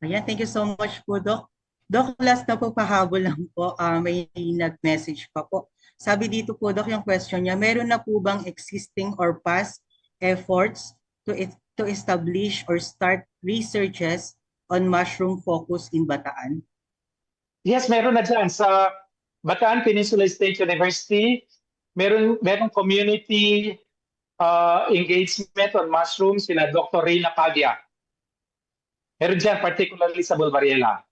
S4: Ayan, thank you so much po, Doc. Doc, last na po, pahabol lang po. May nag-message pa po. Sabi dito po, Doc, yung question niya, meron na po bang existing or past efforts to establish or start researches on mushroom focus in Bataan?
S6: Yes, meron na dyan. Sa Bataan Peninsula State University, meron community engagement on mushrooms sila Dr. Reyna Paglia. Meron dyan, particularly sa Bulbariela.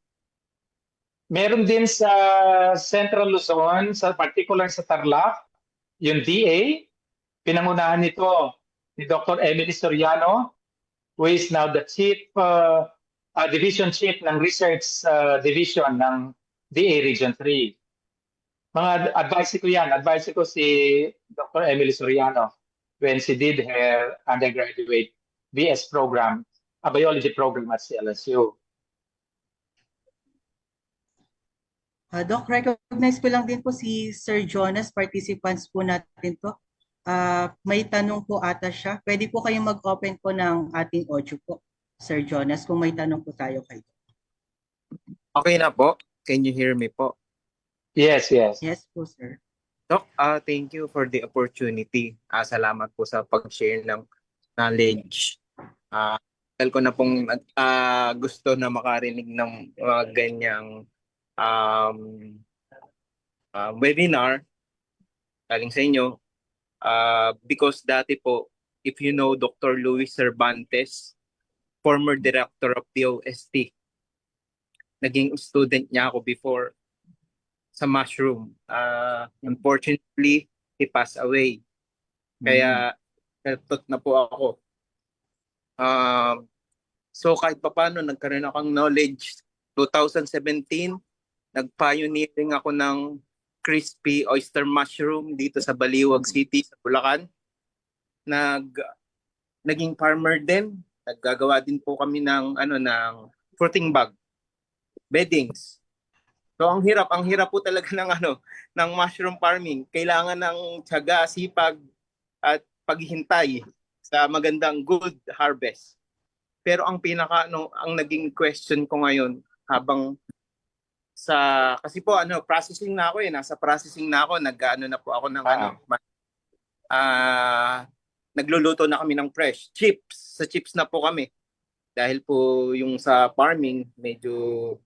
S6: Meron din sa Central Luzon, particular sa Tarlac, yung DA, pinangunahan nito ni Dr. Emily Soriano, who is now the division chief ng research division ng DA Region 3. Mga advice ko yan. Advice ko si Dr. Emily Soriano when she did her undergraduate BS program, a biology program at CLSU.
S4: Doc, recognize ko lang din po si Sir Jonas, participants po natin to. May tanong po ata siya. Pwede po kayong mag-open po ng ating audio po, Sir Jonas, kung may tanong po tayo kayo.
S8: Okay na po. Can you hear me po?
S6: Yes, yes.
S4: Yes po, sir.
S8: Doc, thank you for the opportunity. Salamat po sa pag-share ng knowledge. Dahil ko na pong gusto na makarinig ng ganyang webinar galing sa inyo. Because dati po, if you know Dr. Luis Cervantes, former director of POST, naging student niya ako before sa mushroom. Unfortunately, he passed away. Kaya, helped na po ako. So, kahit paano, nagkaroon akong knowledge. 2017, nag-pioneering ako ng crispy oyster mushroom dito sa Baliwag City, sa Bulacan. Naging farmer din. Naggagawa din po kami ng fruiting bag, beddings. So ang hirap po talaga ng mushroom farming. Kailangan ng tiyaga, sipag at paghihintay sa magandang good harvest. Pero ang ang naging question ko ngayon habang kasi po processing na ako nasa processing na ako, na po ako ng nagluluto na kami ng fresh chips. Sa chips na po kami. Dahil po yung sa farming medyo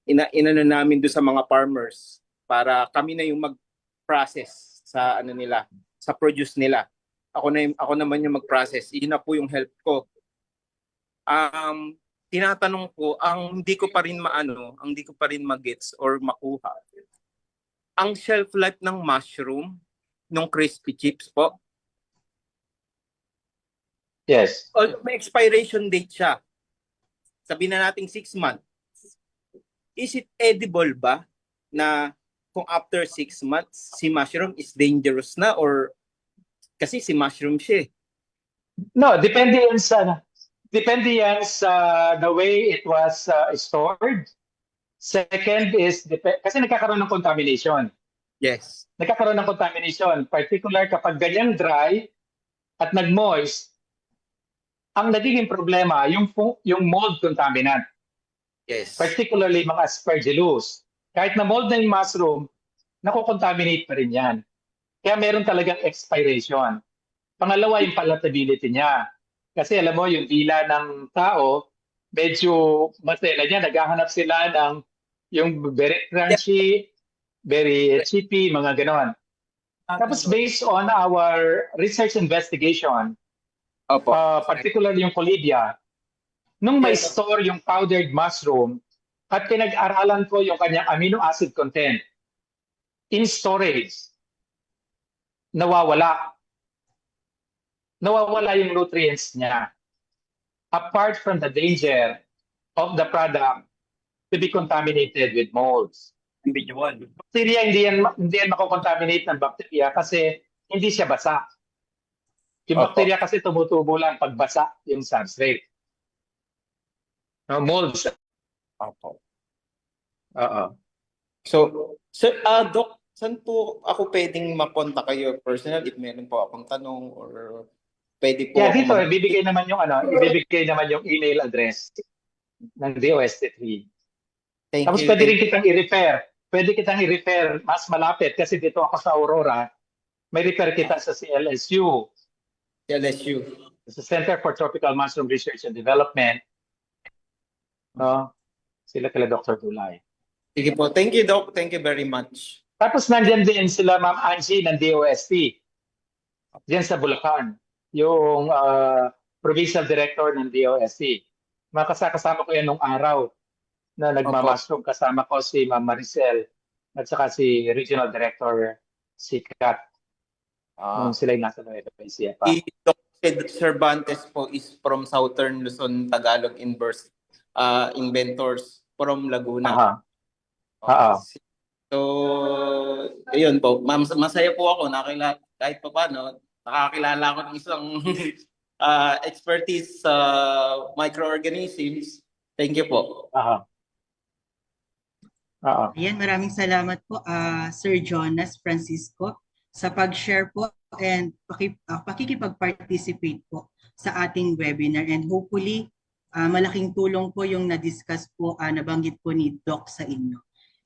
S8: inano namin doon sa mga farmers para kami na yung mag-process sa nila, sa produce nila. Ako naman yung mag-process. Iyon na po yung help ko. Tinatanong ko, ang hindi ko pa rin magets or makuha. Ang shelf life ng mushroom, ng crispy chips po.
S6: Yes.
S8: May expiration date siya. Sabihin na natin 6 months. Is it edible ba na kung after 6 months si mushroom is dangerous na, or kasi si mushroom siya?
S6: No, depende yan sa the way it was stored. Second is kasi nagkakaroon ng contamination.
S8: Yes.
S6: Nagkakaroon ng contamination, particular kapag ganyang dry at nag-moist. Ang nagiging problema yung mold contaminant.
S8: Yes.
S6: Particularly mga aspergillus. Kahit na mold na yung mushroom, nakocontaminate pa rin yan. Kaya meron talagang expiration. Pangalawa, yung palatability niya. Kasi alam mo, yung dila ng tao, medyo matela niya. Naghahanap sila ng Yung very crunchy, very chippy, mga ganon. Tapos based on our research investigation,
S8: Opo.
S6: particularly yung Colidia, nung may store yung powdered mushroom at pinag-aralan ko yung kanyang amino acid content in storage, nawawala yung nutrients niya. Apart from the danger of the product to be contaminated with molds. Bacteria, hindi yan makokontaminate ng bacteria kasi hindi siya basa. Yung bacteria kasi tumutubo lang pag basa yung substrate. No, molds.
S8: Opo.
S6: Oo.
S8: So, sir, Doc, saan po ako pwedeng makontak kayo personal if meron po akong tanong or pwede po
S6: Kaya
S8: ako
S6: dito, ibibigay naman yung email address ng DOST3. Tapos
S8: you.
S6: pwede rin kitang i-refer. Pwede kitang i-refer mas malapit kasi dito ako sa Aurora. May refer kita sa CLSU.
S8: LSU.
S6: Sa Center for Tropical Mushroom Research and Development. No? Sila kila Dr. Dulay.
S8: Sige po. Thank you, Doc. Thank you very much.
S6: Tapos nandiyan din sila Ma'am Angie ng DOST. Diyan sa Bulacan. Yung Provincial Director ng DOST. Kasama ko yan nung araw na nagmamashroom. Kasama ko si Ma'am Maricel at saka si Regional Director si Kat. Nung sila yung nasa Nueva Ecija pa.
S8: Si Dr. Cervantes po is from Southern Luzon, Tagalog inventors from Laguna. So, ayun po. Masaya po ako kahit pa paano, nakakilala ko ng isang expertise sa microorganisms. Thank you po.
S4: Ayan, maraming salamat po Sir Jonas Francisco sa pag-share po and pakikipag-participate po sa ating webinar, and hopefully malaking tulong po yung na-discuss po, nabanggit po ni Doc sa inyo.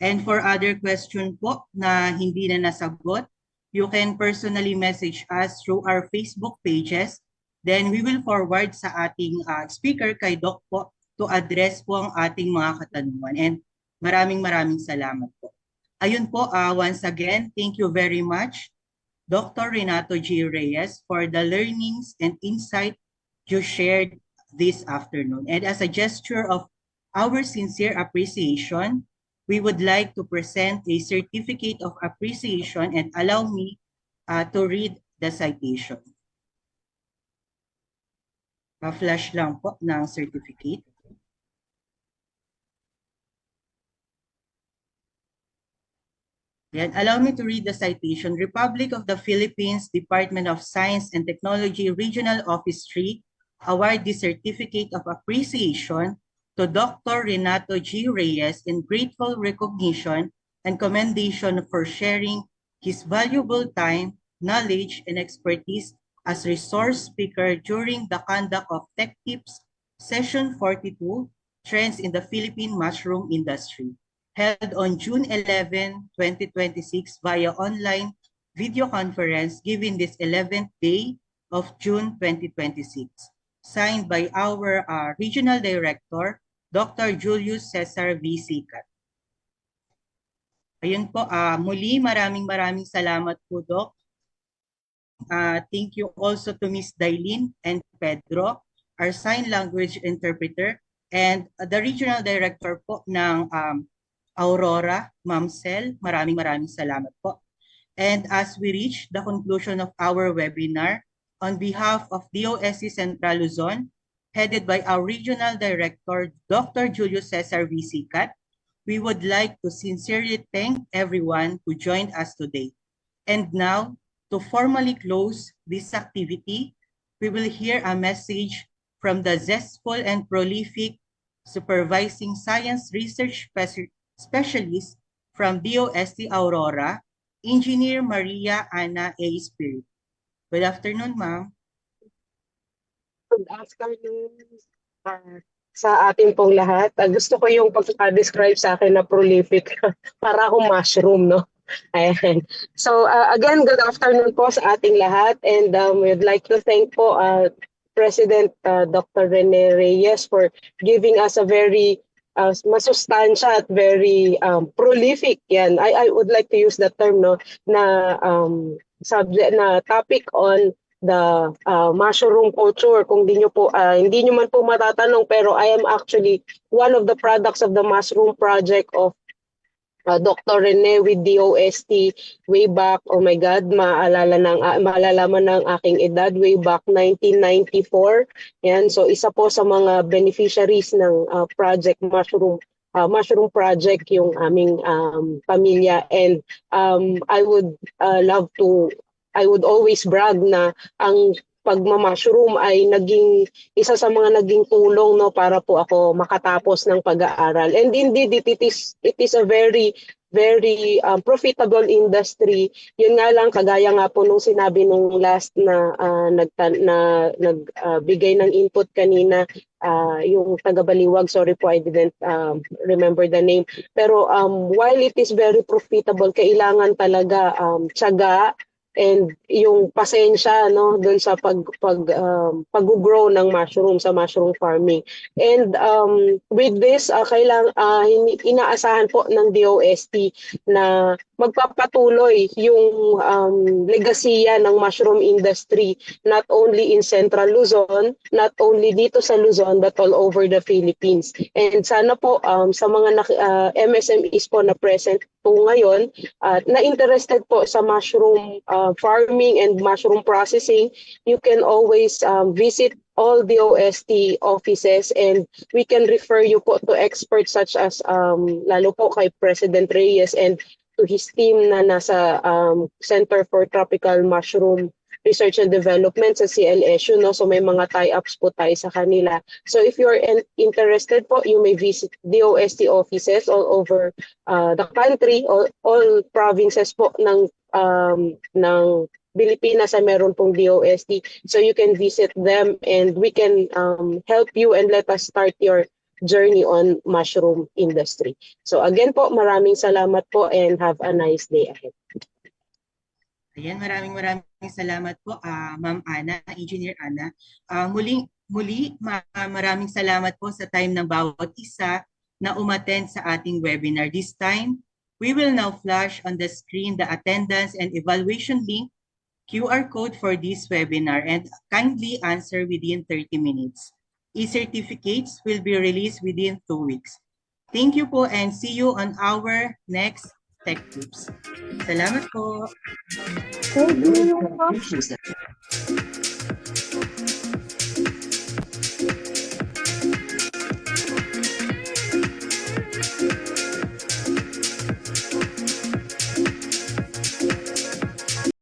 S4: And for other question po na hindi na nasagot, you can personally message us through our Facebook pages. Then we will forward sa ating speaker kay Doc po to address po ang ating mga katanungan. And maraming salamat po. Ayun po, once again, thank you very much, Dr. Renato G. Reyes, for the learnings and insight you shared this afternoon. And as a gesture of our sincere appreciation, we would like to present a certificate of appreciation, and allow me to read the citation. Pa-flash lang po ng certificate. Then, allow me to read the citation. Republic of the Philippines, Department of Science and Technology, Regional Office 3, award the Certificate of Appreciation to Dr. Renato G. Reyes in grateful recognition and commendation for sharing his valuable time, knowledge, and expertise as resource speaker during the conduct of Tech Tips Session 42, Trends in the Philippine Mushroom Industry, held on June 11, 2026 via online video conference given this 11th day of June 2026. Signed by our Regional Director, Dr. Julius Cesar V. Sicat. Ayun po, muli maraming salamat po, Doc. Thank you also to Ms. Dailin and Pedro, our sign language interpreter, and the Regional Director po ng Aurora, Ma'am Cel. Maraming salamat po. And as we reach the conclusion of our webinar, on behalf of DOST Central Luzon, headed by our Regional Director, Dr. Julius Cesar V. Sicat, we would like to sincerely thank everyone who joined us today. And now, to formally close this activity, we will hear a message from the zestful and prolific Supervising Science Research Specialist from DOST Aurora, Engineer Maria Ana A. Spirit. Good afternoon, ma'am.
S9: Good afternoon sa ating pong lahat. Gusto ko yung pagka-describe sa akin na prolific para akong mushroom, no? Ayan. So again, good afternoon po sa ating lahat, and we'd like to thank po President Dr. Rene Reyes for giving us a very masustansya at very prolific. Yan, I would like to use that term, no, na subject na topic on the mushroom culture. Kung hindi nyo man po matatanong, pero I am actually one of the products of the mushroom project of Dr. Rene with DOST way back, oh my God, maalalaman ng aking edad, way back 1994. Yan, so isa po sa mga beneficiaries ng project Mushroom Project yung aming pamilya, and I would always brag na ang pagma-mushroom ay isa sa mga naging tulong, no, para po ako makatapos ng pag-aaral. And indeed, it is a very profitable industry. Yun nga lang, kagaya nga po nung sinabi nung last na nagbigay ng input kanina, yung taga-Baliwag, sorry po, I didn't remember the name. Pero while it is very profitable, kailangan talaga tiyaga and yung pasensya, no, doon sa pag-grow ng mushroom, sa mushroom farming. And with this, inaasahan po ng DOST na magpapatuloy yung legasiya ng mushroom industry, not only in Central Luzon, not only dito sa Luzon, but all over the Philippines. And sana po sa mga MSMEs po na present po ngayon, na interested po sa mushroom farming and mushroom processing, you can always visit all DOST offices, and we can refer you po to experts such as lalo po kay President Reyes and to his team na nasa Center for Tropical Mushroom Research and Development sa CLSU, no? So may mga tie-ups po tayo sa kanila. So if you're interested po, you may visit DOST offices all over the country, all provinces po ng Pilipinas ay meron pong DOST. So you can visit them and we can help you and let us start your journey on mushroom industry. So again po, maraming salamat po and have a nice day ahead.
S4: Ayan, maraming salamat po, Ma'am Ana, Engineer Ana. Muli, maraming salamat po sa time ng bawat isa na umattend sa ating webinar. This time, we will now flash on the screen the attendance and evaluation link QR code for this webinar and kindly answer within 30 minutes. E-certificates will be released within 2 weeks. Thank you po and see you on our next Tech Tips. Salamat po.
S2: Thank you.